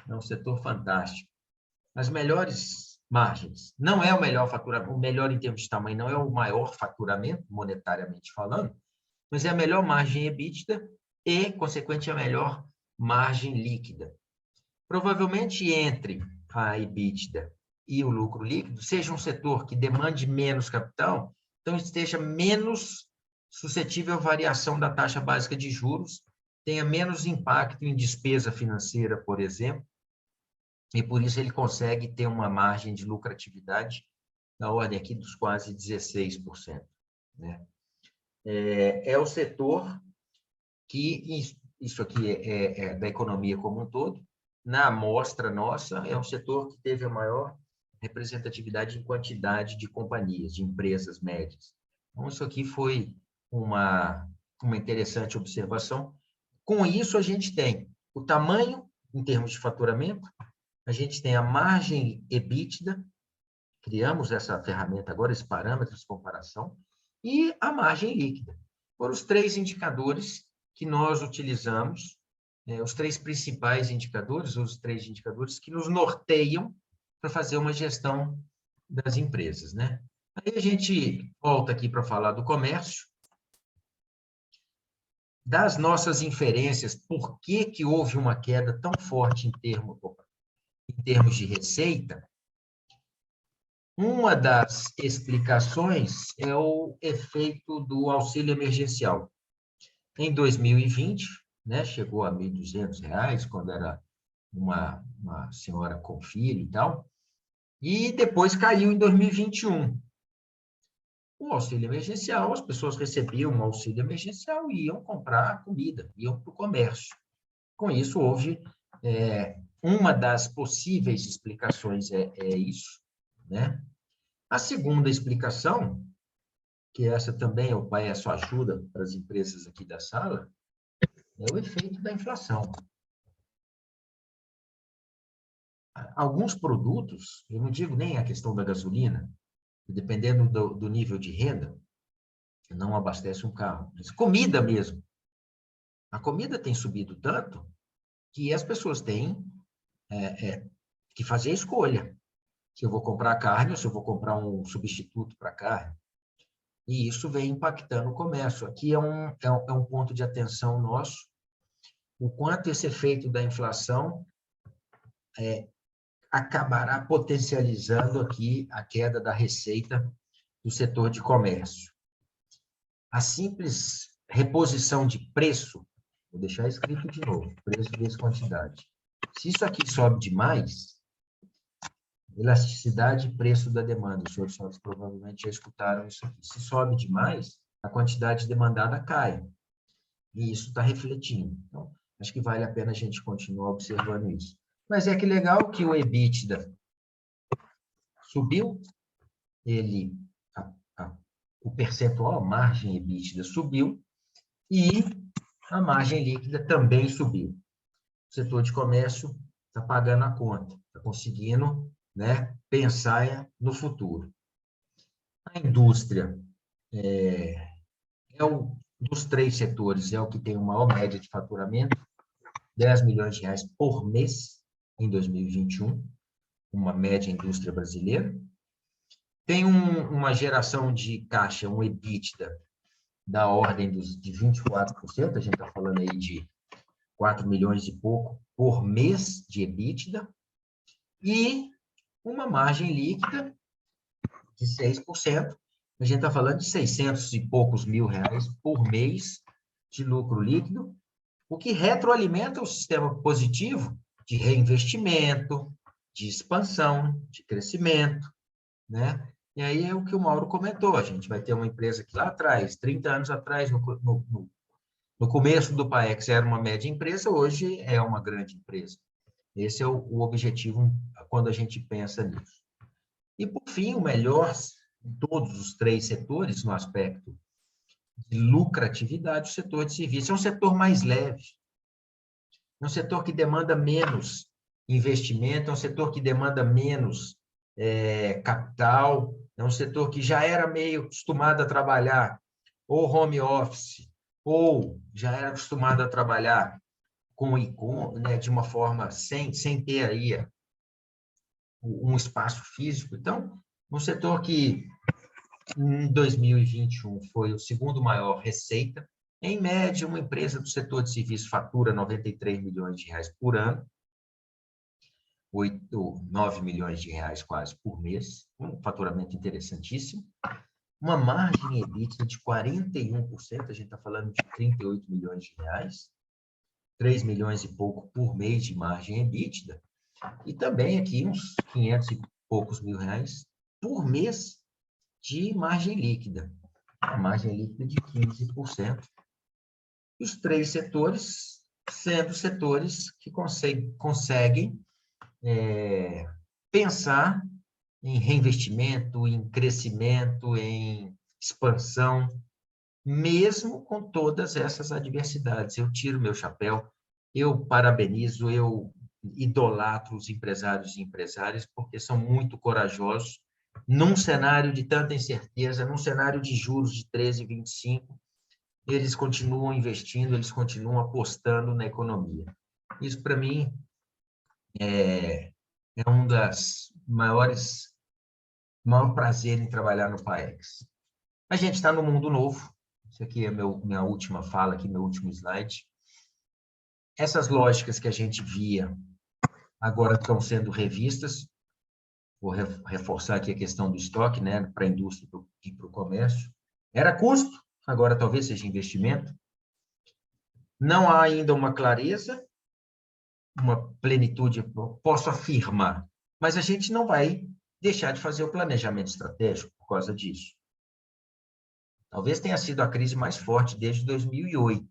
Speaker 2: é um setor fantástico. As melhores margens. Não é o melhor faturamento, o melhor em termos de tamanho, não é o maior faturamento, monetariamente falando, mas é a melhor margem EBITDA e, consequente, a melhor margem líquida. Provavelmente entre a EBITDA e o lucro líquido, seja um setor que demande menos capital, então esteja menos suscetível à variação da taxa básica de juros, tenha menos impacto em despesa financeira, por exemplo, e por isso ele consegue ter uma margem de lucratividade na ordem aqui dos quase 16%. Né? É o setor que, isso aqui é da economia como um todo, na amostra nossa, é um setor que teve a maior representatividade em quantidade de companhias, de empresas médias. Então, isso aqui foi uma interessante observação. Com isso, a gente tem o tamanho, em termos de faturamento, a gente tem a margem EBITDA, criamos essa ferramenta agora, esse parâmetro de comparação, e a margem líquida. Foram os três indicadores que nós utilizamos, os três principais indicadores, os três indicadores que nos norteiam para fazer uma gestão das empresas, né? Aí a gente volta aqui para falar do comércio, das nossas inferências, por que que houve uma queda tão forte em termos de receita. Uma das explicações é o efeito do auxílio emergencial. Em 2020, né, chegou a R$ 1.200, quando era uma senhora com filho e tal, e depois caiu em 2021. O auxílio emergencial, as pessoas recebiam um auxílio emergencial e iam comprar comida, iam para o comércio. Com isso, houve uma das possíveis explicações isso, né? A segunda explicação, que essa também eu peço ajuda para as empresas aqui da sala, é o efeito da inflação. Alguns produtos, eu não digo nem a questão da gasolina, dependendo do nível de renda, não abastece um carro. Mas comida mesmo. A comida tem subido tanto que as pessoas têm que fazer a escolha. Se eu vou comprar carne ou se eu vou comprar um substituto para carne. E isso vem impactando o comércio. Aqui é um ponto de atenção nosso, o quanto esse efeito da inflação acabará potencializando aqui a queda da receita do setor de comércio. A simples reposição de preço, vou deixar escrito de novo, preço vezes quantidade. Se isso aqui sobe demais, elasticidade e preço da demanda, os senhores provavelmente já escutaram isso aqui. Se sobe demais, a quantidade demandada cai. E isso está refletindo. Então, acho que vale a pena a gente continuar observando isso. Mas é que legal que o EBITDA subiu, o percentual, a margem EBITDA subiu, e a margem líquida também subiu. O setor de comércio está pagando a conta, está conseguindo, né, pensar no futuro. A indústria dos três setores, é o que tem uma maior média de faturamento, R$ 10 milhões por mês em 2021, uma média indústria brasileira. Tem uma geração de caixa, um EBITDA, da ordem de 24%, a gente está falando aí de 4 milhões e pouco por mês de EBITDA, e uma margem líquida de 6%, a gente está falando de 600 e poucos mil reais por mês de lucro líquido, o que retroalimenta o sistema positivo de reinvestimento, de expansão, de crescimento, né? E aí é o que o Mauro comentou, a gente vai ter uma empresa que lá atrás, 30 anos atrás, no começo do PAEX era uma média empresa, hoje é uma grande empresa. Esse é o objetivo quando a gente pensa nisso. E, por fim, o melhor em todos os três setores, no aspecto de lucratividade, o setor de serviços. É um setor mais leve, é um setor que demanda menos investimento, é um setor que demanda menos capital, é um setor que já era meio acostumado a trabalhar ou home office, ou já era acostumado a trabalhar com e-commerce, né, de uma forma sem ter aí um espaço físico. Então, um setor que em 2021 foi o segundo maior receita. Em média, uma empresa do setor de serviços fatura 93 milhões de reais por ano, 9 milhões de reais quase por mês, um faturamento interessantíssimo. Uma margem EBITDA de 41%, a gente está falando de 38 milhões de reais, 3 milhões e pouco por mês de margem EBITDA, e também aqui uns 500 e poucos mil reais por mês de margem líquida, a margem líquida de 15%. E os três setores sendo setores que conseguem pensar em reinvestimento, em crescimento, em expansão, mesmo com todas essas adversidades. Eu tiro meu chapéu, eu parabenizo, eu idolatro os empresários e empresárias, porque são muito corajosos. Num cenário de tanta incerteza, num cenário de juros de 13, 25, eles continuam investindo, eles continuam apostando na economia. Isso, para mim, é um das maior prazer em trabalhar no PAEX. A gente está no mundo novo. Isso aqui é minha última fala, aqui, meu último slide. Essas lógicas que a gente via agora estão sendo revistas. Vou reforçar aqui a questão do estoque, né, para a indústria e para o comércio. Era custo, agora talvez seja investimento. Não há ainda uma clareza, uma plenitude, posso afirmar, mas a gente não vai deixar de fazer o planejamento estratégico por causa disso. Talvez tenha sido a crise mais forte desde 2008,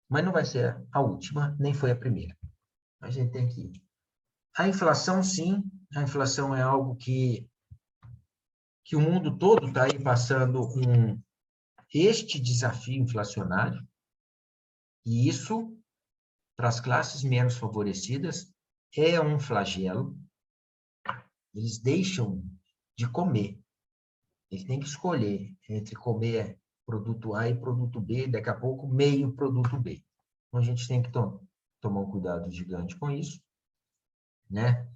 Speaker 2: mas não vai ser a última, nem foi a primeira. A gente tem que ir. A inflação, sim, a inflação é algo que o mundo todo está aí passando este desafio inflacionário, e isso, para as classes menos favorecidas, é um flagelo. Eles deixam de comer. Eles têm que escolher entre comer produto A e produto B, daqui a pouco meio produto B. Então, a gente tem que tomar um cuidado gigante com isso, né?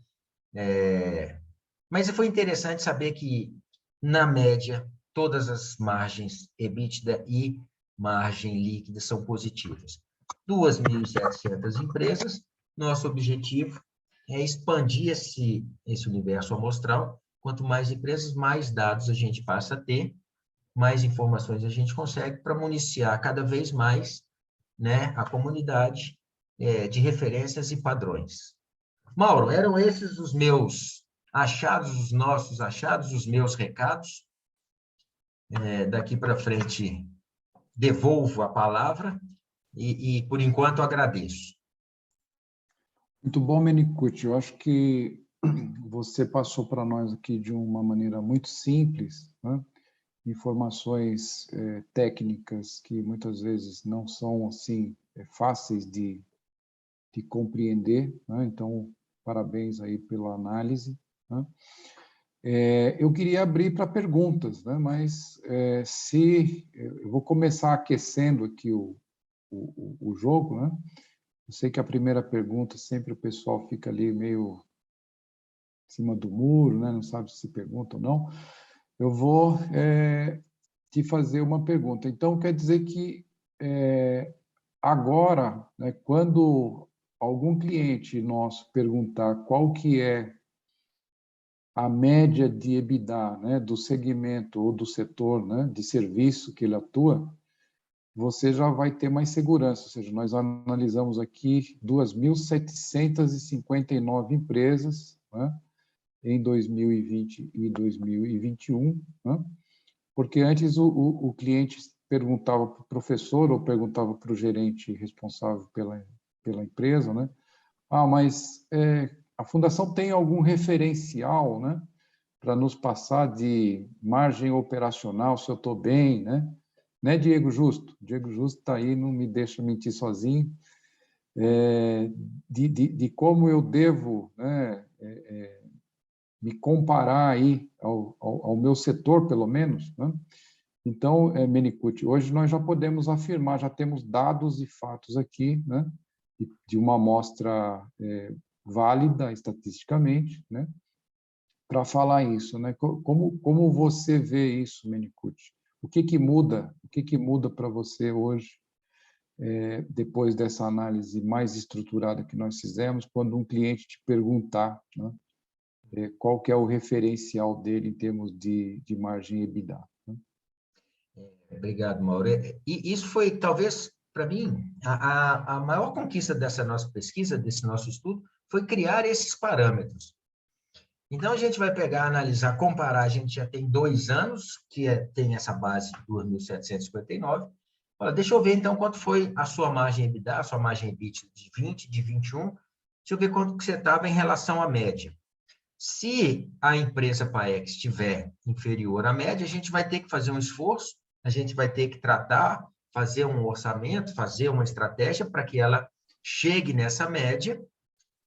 Speaker 2: Mas foi interessante saber que, na média, todas as margens EBITDA e margem líquida são positivas. 2.700 empresas, nosso objetivo é expandir esse universo amostral. Quanto mais empresas, mais dados a gente passa a ter, mais informações a gente consegue para municiar cada vez mais, né, a comunidade de referências e padrões. Mauro, eram esses os meus achados, os nossos achados, os meus recados. Daqui para frente, devolvo a palavra e, por enquanto, agradeço.
Speaker 1: Muito bom, Menicucci. Eu acho que você passou para nós aqui de uma maneira muito simples, né? Informações técnicas que muitas vezes não são assim fáceis de compreender, né? Então, parabéns aí pela análise, né? Eu queria abrir para perguntas, né? Mas eu vou começar aquecendo aqui o jogo, né? Eu sei que a primeira pergunta sempre o pessoal fica ali meio em cima do muro, né? Não sabe se pergunta ou não. Eu vou te fazer uma pergunta. Então, quer dizer que agora, né, quando algum cliente nosso perguntar qual que é a média de EBITDA, né, do segmento ou do setor, né, de serviço que ele atua, você já vai ter mais segurança. Ou seja, nós analisamos aqui 2.759 empresas, né, em 2020 e 2021, né? Porque antes o cliente perguntava para o professor ou perguntava para o gerente responsável pela empresa, né? Mas a fundação tem algum referencial, né, para nos passar de margem operacional, se eu estou bem, né? Né, Diego Justo? Diego Justo está aí, não me deixa mentir sozinho. De como eu devo, né, me comparar aí ao meu setor, pelo menos, né? Então, Menicucci, hoje nós já podemos afirmar, já temos dados e fatos aqui, né, de uma amostra válida estatisticamente, né, para falar isso, né? Como você vê isso, Menicucci? O que muda? O que muda para você hoje, depois dessa análise mais estruturada que nós fizemos, quando um cliente te perguntar, né, qual que é o referencial dele em termos de margem EBITDA? Né?
Speaker 2: Obrigado, Mauro. E isso foi, talvez, para mim, a maior conquista dessa nossa pesquisa, desse nosso estudo, foi criar esses parâmetros. Então, a gente vai pegar, analisar, comparar. A gente já tem 2 anos que tem essa base de 2.759. Fala, deixa eu ver, então, quanto foi a sua margem EBITDA, a sua margem EBITDA de 20, de 21. Deixa eu ver quanto que você estava em relação à média. Se a empresa PAEX estiver inferior à média, a gente vai ter que fazer um esforço, a gente vai ter que tratar, fazer um orçamento, fazer uma estratégia para que ela chegue nessa média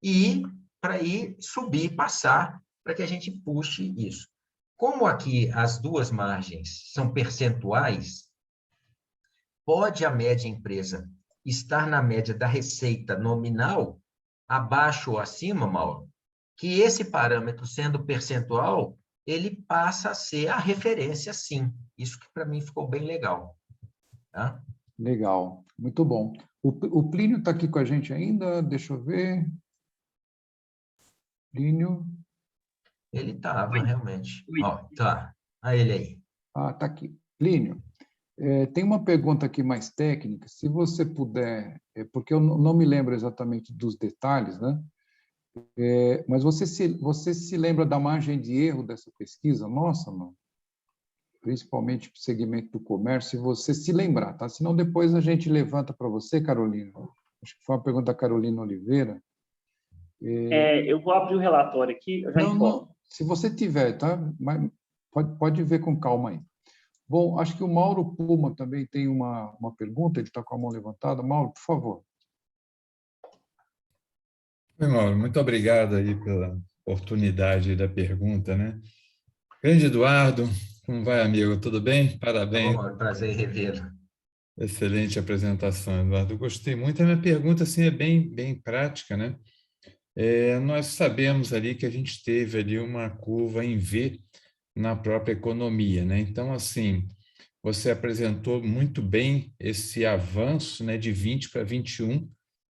Speaker 2: e para ir subir, passar, para que a gente puxe isso. Como aqui as duas margens são percentuais, pode a média empresa estar na média da receita nominal, abaixo ou acima, Mauro, que esse parâmetro, sendo percentual, ele passa a ser a referência, sim. Isso que para mim ficou bem legal. Tá?
Speaker 1: Legal, muito bom. O Plínio está aqui com a gente ainda, deixa eu ver. Plínio.
Speaker 2: Ele estava, realmente. Ó, tá. Olha ele aí.
Speaker 1: Está aqui. Plínio, tem uma pergunta aqui mais técnica, se você puder, porque eu não me lembro exatamente dos detalhes, né? Mas você se lembra da margem de erro dessa pesquisa? Nossa, mano. Principalmente para o segmento do comércio, se você se lembrar, tá? Senão depois a gente levanta para você, Carolina. Acho que foi uma pergunta da Carolina Oliveira.
Speaker 3: Eu vou abrir o relatório aqui, eu já informo.
Speaker 1: Não, se você tiver, tá? Mas pode ver com calma aí. Bom, acho que o Mauro Puma também tem uma pergunta, ele está com a mão levantada. Mauro, por favor.
Speaker 4: Oi, Mauro, muito obrigado aí pela oportunidade da pergunta, né? Grande Eduardo, como vai, amigo? Tudo bem? Parabéns.
Speaker 2: Bom, prazer em revê-lo.
Speaker 4: Excelente apresentação, Eduardo. Eu gostei muito. A minha pergunta assim, é bem prática, né? Nós sabemos ali que a gente teve ali uma curva em V na própria economia, né? Então, assim, você apresentou muito bem esse avanço, né, de 20 para 21,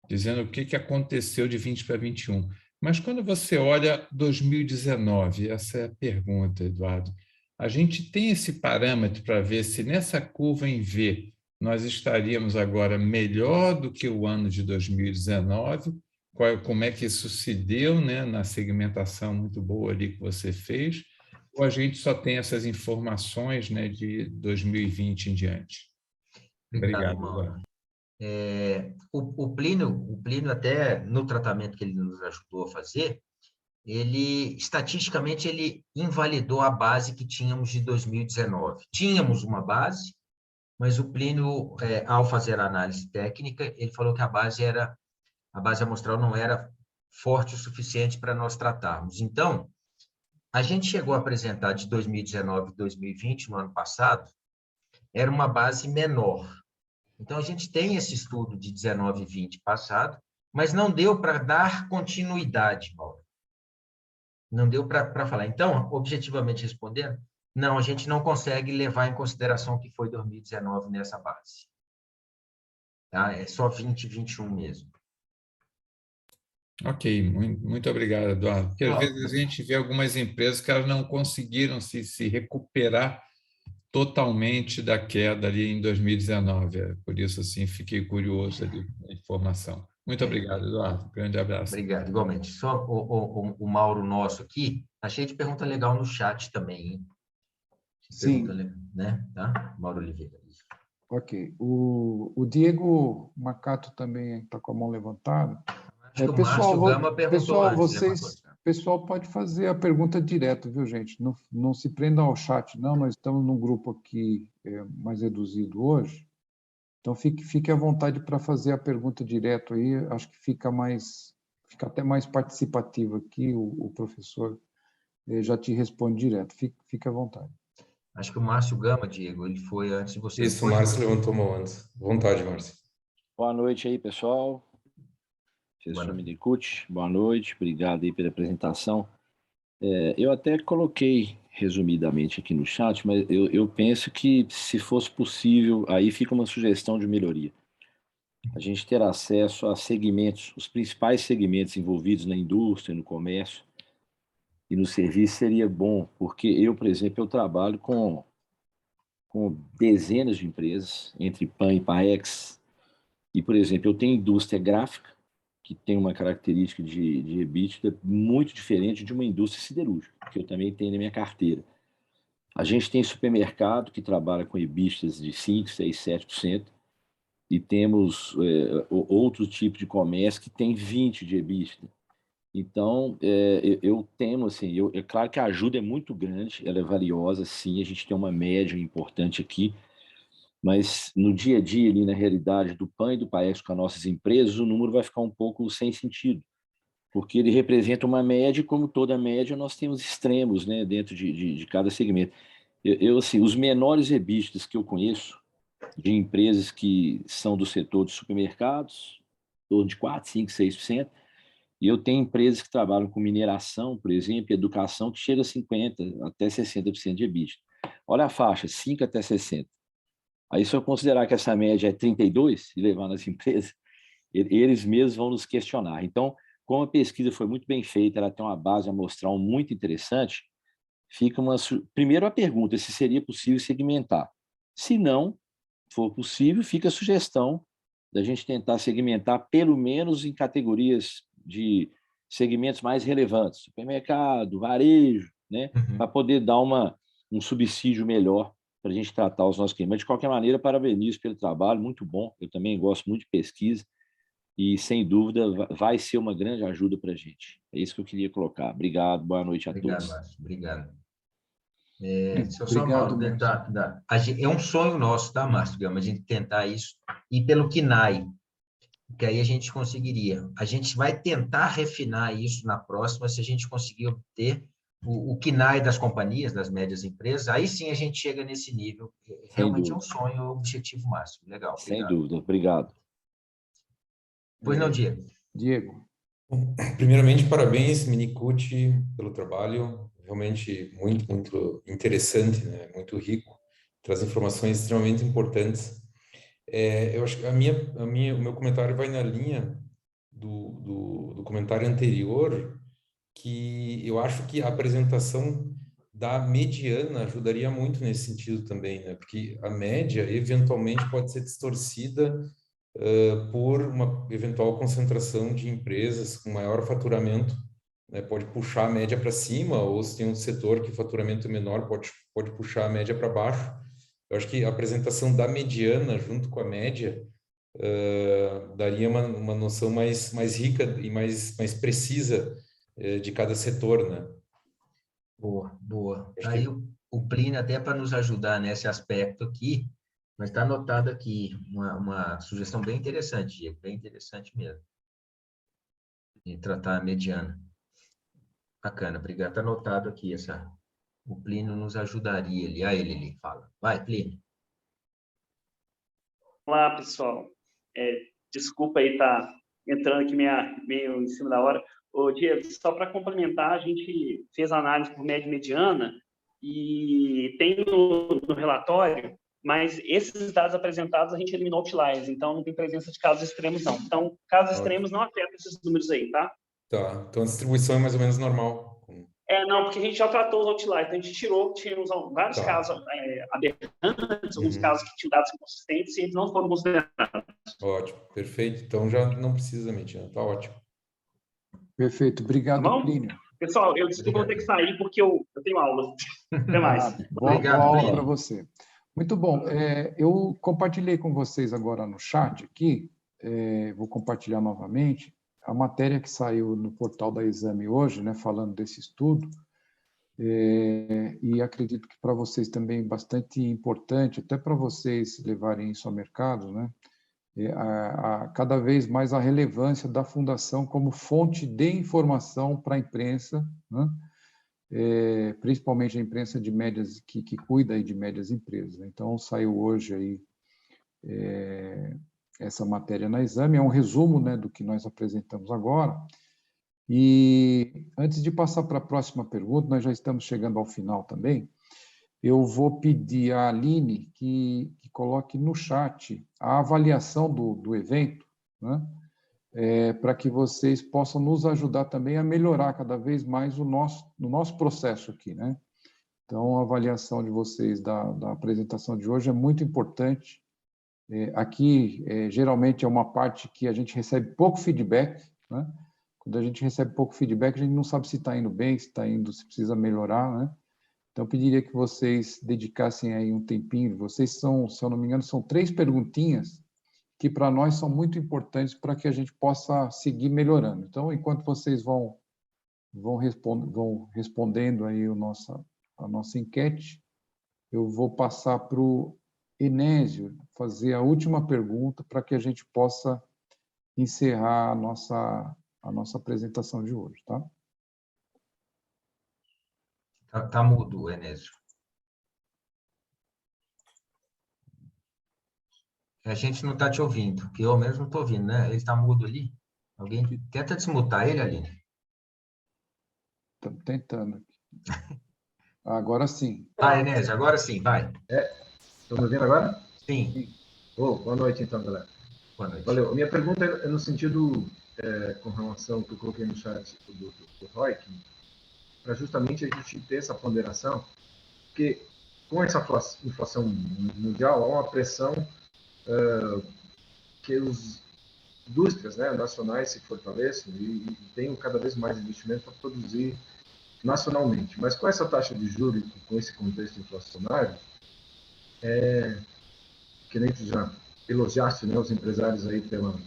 Speaker 4: dizendo o que aconteceu de 20 para 21. Mas quando você olha 2019, essa é a pergunta, Eduardo, a gente tem esse parâmetro para ver se nessa curva em V nós estaríamos agora melhor do que o ano de 2019, como é que isso se deu, né, na segmentação muito boa ali que você fez, ou a gente só tem essas informações, né, de 2020 em diante? Obrigado, Eduardo.
Speaker 2: O Plínio, até no tratamento que ele nos ajudou a fazer, estatisticamente, ele invalidou a base que tínhamos de 2019. Tínhamos uma base, mas o Plínio, ao fazer a análise técnica, ele falou que a base amostral não era forte o suficiente para nós tratarmos. Então, a gente chegou a apresentar de 2019 e 2020, no ano passado, era uma base menor. Então, a gente tem esse estudo de 19 e 20 passado, mas não deu para dar continuidade, Paulo. Não deu para falar. Então, objetivamente respondendo, não, a gente não consegue levar em consideração o que foi 2019 nessa base. Tá? É só 20 e 21 mesmo.
Speaker 4: Ok, muito obrigado, Eduardo. Porque às vezes a gente vê algumas empresas que elas não conseguiram se recuperar totalmente da queda ali em 2019. Por isso, assim, fiquei curioso ali com a informação. Muito obrigado, Eduardo. Grande abraço.
Speaker 2: Obrigado, igualmente. Só o Mauro nosso aqui, tá cheio de pergunta legal no chat também, hein?
Speaker 1: Sim.
Speaker 2: Né? Tá? Mauro Oliveira.
Speaker 1: Ok. O Diego Macato também está com a mão levantada.
Speaker 2: Acho que o Márcio Gama perguntou antes, né,
Speaker 1: pessoal pode fazer a pergunta direto, viu, gente? Não se prendam ao chat, não. Nós estamos num grupo aqui mais reduzido hoje. Então, fique à vontade para fazer a pergunta direto aí. Acho que fica até mais participativo aqui. O professor já te responde direto. Fique à vontade.
Speaker 2: Acho que o Márcio Gama, Diego, ele foi antes de você.
Speaker 5: Isso, o Márcio levantou a mão antes. Vontade, Márcio.
Speaker 6: Boa noite aí, pessoal. Professor Minicucci, boa noite. Obrigado aí pela apresentação. Eu até coloquei resumidamente aqui no chat, mas eu penso que, se fosse possível, aí fica uma sugestão de melhoria. A gente ter acesso a segmentos, os principais segmentos envolvidos na indústria, no comércio e no serviço seria bom, porque eu, por exemplo, eu trabalho com dezenas de empresas, entre PAN e PAEX, e, por exemplo, eu tenho indústria gráfica, que tem uma característica de EBITDA muito diferente de uma indústria siderúrgica, que eu também tenho na minha carteira. A gente tem supermercado que trabalha com EBITDAs de 5%, 6%, 7%, e temos outro tipo de comércio que tem 20% de EBITDA. Então, eu temo, assim, é claro que a ajuda é muito grande, ela é valiosa, sim, a gente tem uma média importante aqui, mas no dia a dia, ali na realidade do PAN e do PAEX com as nossas empresas, o número vai ficar um pouco sem sentido, porque ele representa uma média, e como toda média, nós temos extremos, né, dentro de cada segmento. Assim, os menores EBITDAs que eu conheço, de empresas que são do setor de supermercados, em torno de 4%, 5%, 6%, e eu tenho empresas que trabalham com mineração, por exemplo, e educação, que chega a 50% até 60% de EBITDA. Olha a faixa, 5% até 60%. Aí, se eu considerar que essa média é 32% e levar nas empresas, eles mesmos vão nos questionar. Então, como a pesquisa foi muito bem feita, ela tem uma base amostral muito interessante, fica primeiro a pergunta, se seria possível segmentar. Se não for possível, fica a sugestão da gente tentar segmentar pelo menos em categorias de segmentos mais relevantes, supermercado, varejo, né, para poder dar um subsídio melhor para a gente tratar os nossos clientes. Mas, de qualquer maneira, parabenizo pelo trabalho, muito bom. Eu também gosto muito de pesquisa e, sem dúvida, vai ser uma grande ajuda para a gente. É isso que eu queria colocar. Obrigado, boa noite a todos.
Speaker 2: Obrigado, Márcio. Obrigado.
Speaker 1: Obrigado,
Speaker 2: Márcio. É um sonho nosso, tá, Márcio Gama, a gente tentar isso, e pelo KINAI, que aí a gente conseguiria. A gente vai tentar refinar isso na próxima, se a gente conseguir obter o KINAI das companhias, das médias empresas, aí sim a gente chega nesse nível. Realmente é um sonho, o objetivo máximo. Legal. Obrigado.
Speaker 6: Sem dúvida. Obrigado.
Speaker 2: Pois não, Diego?
Speaker 1: Diego.
Speaker 5: Primeiramente, parabéns, Minicucci, pelo trabalho. Realmente muito, muito interessante, né? Muito rico. Traz informações extremamente importantes. Eu acho que o meu comentário vai na linha do comentário anterior, que eu acho que a apresentação da mediana ajudaria muito nesse sentido também, né? Porque a média, eventualmente, pode ser distorcida por uma eventual concentração de empresas com maior faturamento, né? Pode puxar a média para cima, ou se tem um setor que o faturamento é menor, pode puxar a média para baixo. Eu acho que a apresentação da mediana junto com a média daria uma noção mais rica e mais precisa de cada setor, né?
Speaker 2: Boa, boa. Aí o Plínio, até para nos ajudar nesse aspecto aqui, mas está anotado aqui uma sugestão bem interessante, Diego, bem interessante mesmo, de tratar a mediana. Bacana, obrigado. Está anotado aqui o Plínio nos ajudaria ali. Aí ele fala. Vai, Plínio.
Speaker 3: Olá, pessoal. Desculpa aí estar entrando aqui meio em cima da hora. Ô, Diego, só para complementar, a gente fez análise por média e mediana e tem no relatório, mas esses dados apresentados a gente eliminou outliers, então não tem presença de casos extremos, não. Então, casos extremos não afetam esses números aí, tá?
Speaker 5: Tá, então a distribuição é mais ou menos normal.
Speaker 3: Não, porque a gente já tratou os outliers, então a gente tirou, tínhamos vários casos aberrantes, alguns casos que tinham dados inconsistentes e eles não foram considerados.
Speaker 5: Ótimo, perfeito. Então já não precisa mentir, né? Tá ótimo.
Speaker 1: Perfeito, obrigado,
Speaker 3: Tá bom?
Speaker 1: Plínio.
Speaker 3: Pessoal, eu desculpa, vou ter que sair porque eu tenho aula. Até mais.
Speaker 1: Boa
Speaker 2: Obrigado,
Speaker 1: aula
Speaker 2: Plínio.
Speaker 1: para você. Muito bom. Eu compartilhei com vocês agora no chat aqui, vou compartilhar novamente, a matéria que saiu no portal da Exame hoje, né, falando desse estudo, e acredito que para vocês também é bastante importante, até para vocês levarem isso ao mercado, né, cada vez mais a relevância da fundação como fonte de informação para a imprensa, né, principalmente a imprensa de médias, que cuida aí de médias empresas. Então, saiu hoje aí essa matéria na Exame, é um resumo, né, do que nós apresentamos agora. E antes de passar para a próxima pergunta, nós já estamos chegando ao final também, eu vou pedir à Aline que coloque no chat a avaliação do evento, né, para que vocês possam nos ajudar também a melhorar cada vez mais no nosso processo aqui, né? Então, a avaliação de vocês da apresentação de hoje é muito importante. Aqui, geralmente, é uma parte que a gente recebe pouco feedback, né? Quando a gente recebe pouco feedback, a gente não sabe se está indo bem, se está indo, se precisa melhorar, né? Então, eu pediria que vocês dedicassem aí um tempinho. Vocês são, se eu não me engano, são 3 perguntinhas que para nós são muito importantes para que a gente possa seguir melhorando. Então, enquanto vocês vão respondendo aí a nossa enquete, eu vou passar para o Enésio fazer a última pergunta para que a gente possa encerrar a nossa apresentação de hoje, tá?
Speaker 2: Tá mudo, Enésio. A gente não está te ouvindo, porque eu mesmo não estou ouvindo, né? Ele está mudo ali. Alguém tenta desmutar ele, Aline.
Speaker 1: Estamos tentando. Agora sim.
Speaker 2: Vai, Enésio, agora sim, vai.
Speaker 7: Estão me ouvindo agora?
Speaker 2: Sim.
Speaker 7: Boa noite, então, galera.
Speaker 2: Boa noite.
Speaker 7: Valeu. Minha pergunta é no sentido, com relação ao que eu coloquei no chat do ROIC, para justamente a gente ter essa ponderação, porque com essa inflação mundial, há uma pressão que as indústrias, né, nacionais se fortaleçam e tenham cada vez mais investimento para produzir nacionalmente. Mas com essa taxa de juros, com esse contexto inflacionário, que nem tu já elogiaste, né, os empresários aí pela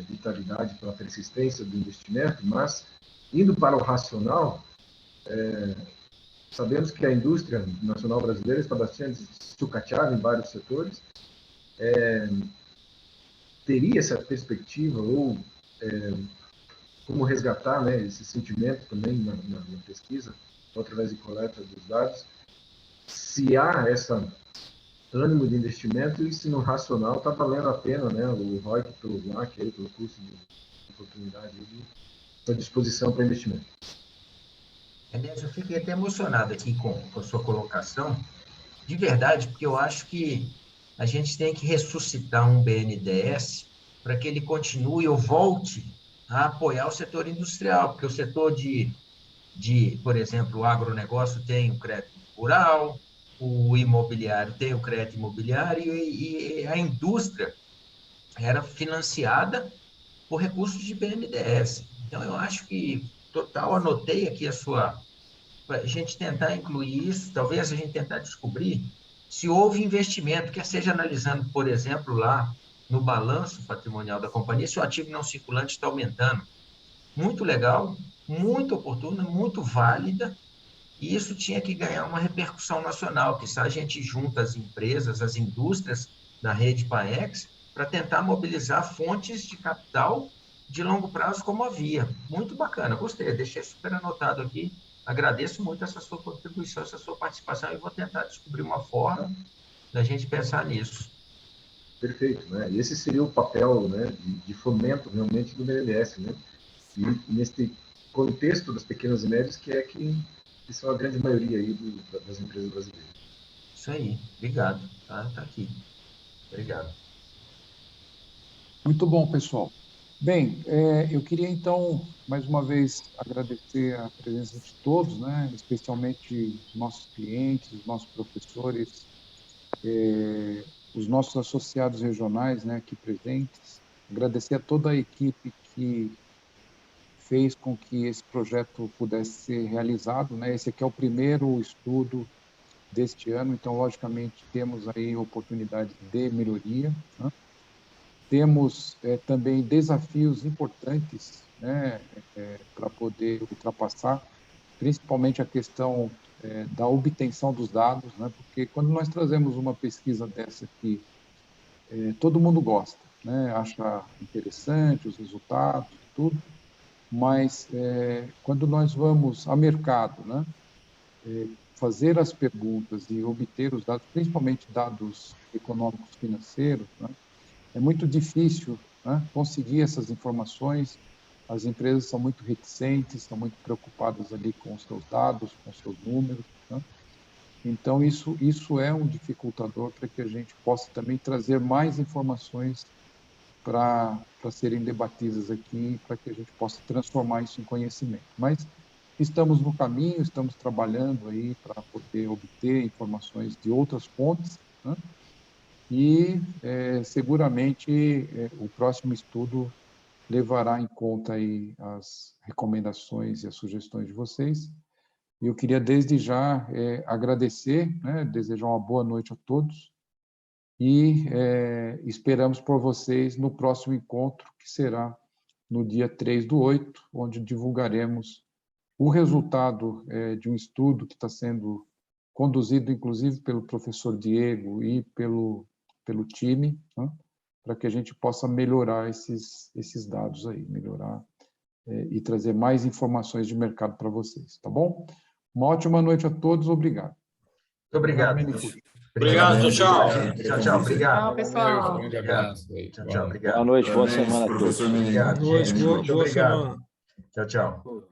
Speaker 7: vitalidade, pela persistência do investimento, mas indo para o racional, sabemos que a indústria nacional brasileira está bastante sucateada em vários setores. Teria essa perspectiva ou como resgatar, né, esse sentimento também na pesquisa, através de coleta dos dados, se há essa ânimo de investimento e se no racional está valendo a pena, né, o ROIC pelo LAC, aí, pelo custo de oportunidade de disposição para investimento.
Speaker 2: Enésio, eu fiquei até emocionado aqui com a sua colocação, de verdade, porque eu acho que a gente tem que ressuscitar um BNDES para que ele continue ou volte a apoiar o setor industrial, porque o setor por exemplo, o agronegócio tem o crédito rural, o imobiliário tem o crédito imobiliário e a indústria era financiada por recursos de BNDES. Então, eu acho que, total, anotei aqui para a gente tentar incluir isso, talvez a gente tentar descobrir se houve investimento, quer seja analisando, por exemplo, lá no balanço patrimonial da companhia, se o ativo não circulante está aumentando. Muito legal, muito oportuna, muito válida, e isso tinha que ganhar uma repercussão nacional, que se a gente junta as empresas, as indústrias da rede PAEX, para tentar mobilizar fontes de capital de longo prazo como havia. Muito bacana, gostei, deixei super anotado aqui. Agradeço muito essa sua contribuição, essa sua participação, e vou tentar descobrir uma forma da gente pensar nisso.
Speaker 7: Perfeito, né? E esse seria o papel, né, de fomento realmente do BNDES, né? E nesse contexto das pequenas e médias, que são a grande maioria aí das empresas brasileiras.
Speaker 2: Isso aí, obrigado. Tá aqui. Obrigado.
Speaker 1: Muito bom, pessoal. Bem, eu queria, então, mais uma vez, agradecer a presença de todos, né? Especialmente os nossos clientes, os nossos professores, os nossos associados regionais, né, aqui presentes. Agradecer a toda a equipe que fez com que esse projeto pudesse ser realizado, né? Esse aqui é o primeiro estudo deste ano, então, logicamente, temos aí oportunidades de melhoria, né? Temos também desafios importantes, né, para poder ultrapassar, principalmente a questão da obtenção dos dados, né, porque quando nós trazemos uma pesquisa dessa aqui, todo mundo gosta, né, acha interessante os resultados, tudo, mas quando nós vamos ao mercado, né, fazer as perguntas e obter os dados, principalmente dados econômicos financeiros, né, é muito difícil, né, conseguir essas informações. As empresas são muito reticentes, estão muito preocupadas ali com os seus dados, com os seus números, né? Então, isso é um dificultador para que a gente possa também trazer mais informações para serem debatidas aqui, para que a gente possa transformar isso em conhecimento. Mas estamos no caminho, estamos trabalhando aí para poder obter informações de outras fontes, né? E seguramente o próximo estudo levará em conta aí as recomendações e as sugestões de vocês. E eu queria desde já agradecer, né, desejar uma boa noite a todos e esperamos por vocês no próximo encontro, que será no dia 3/8, onde divulgaremos o resultado de um estudo que está sendo conduzido, inclusive, pelo professor Diego e pelo time, né, para que a gente possa melhorar esses dados aí, melhorar e trazer mais informações de mercado para vocês, tá bom? Uma ótima noite a todos, obrigado.
Speaker 2: Muito obrigado.
Speaker 8: Obrigado, tchau.
Speaker 2: Tchau, obrigado.
Speaker 8: Tchau, pessoal.
Speaker 4: Um grande abraço aí.
Speaker 2: Tchau, obrigado.
Speaker 6: Boa noite, boa semana a todos.
Speaker 2: Obrigado,
Speaker 8: Boa noite,
Speaker 2: gente.
Speaker 8: boa
Speaker 2: Muito obrigado.
Speaker 8: semana.
Speaker 2: Tchau, tchau.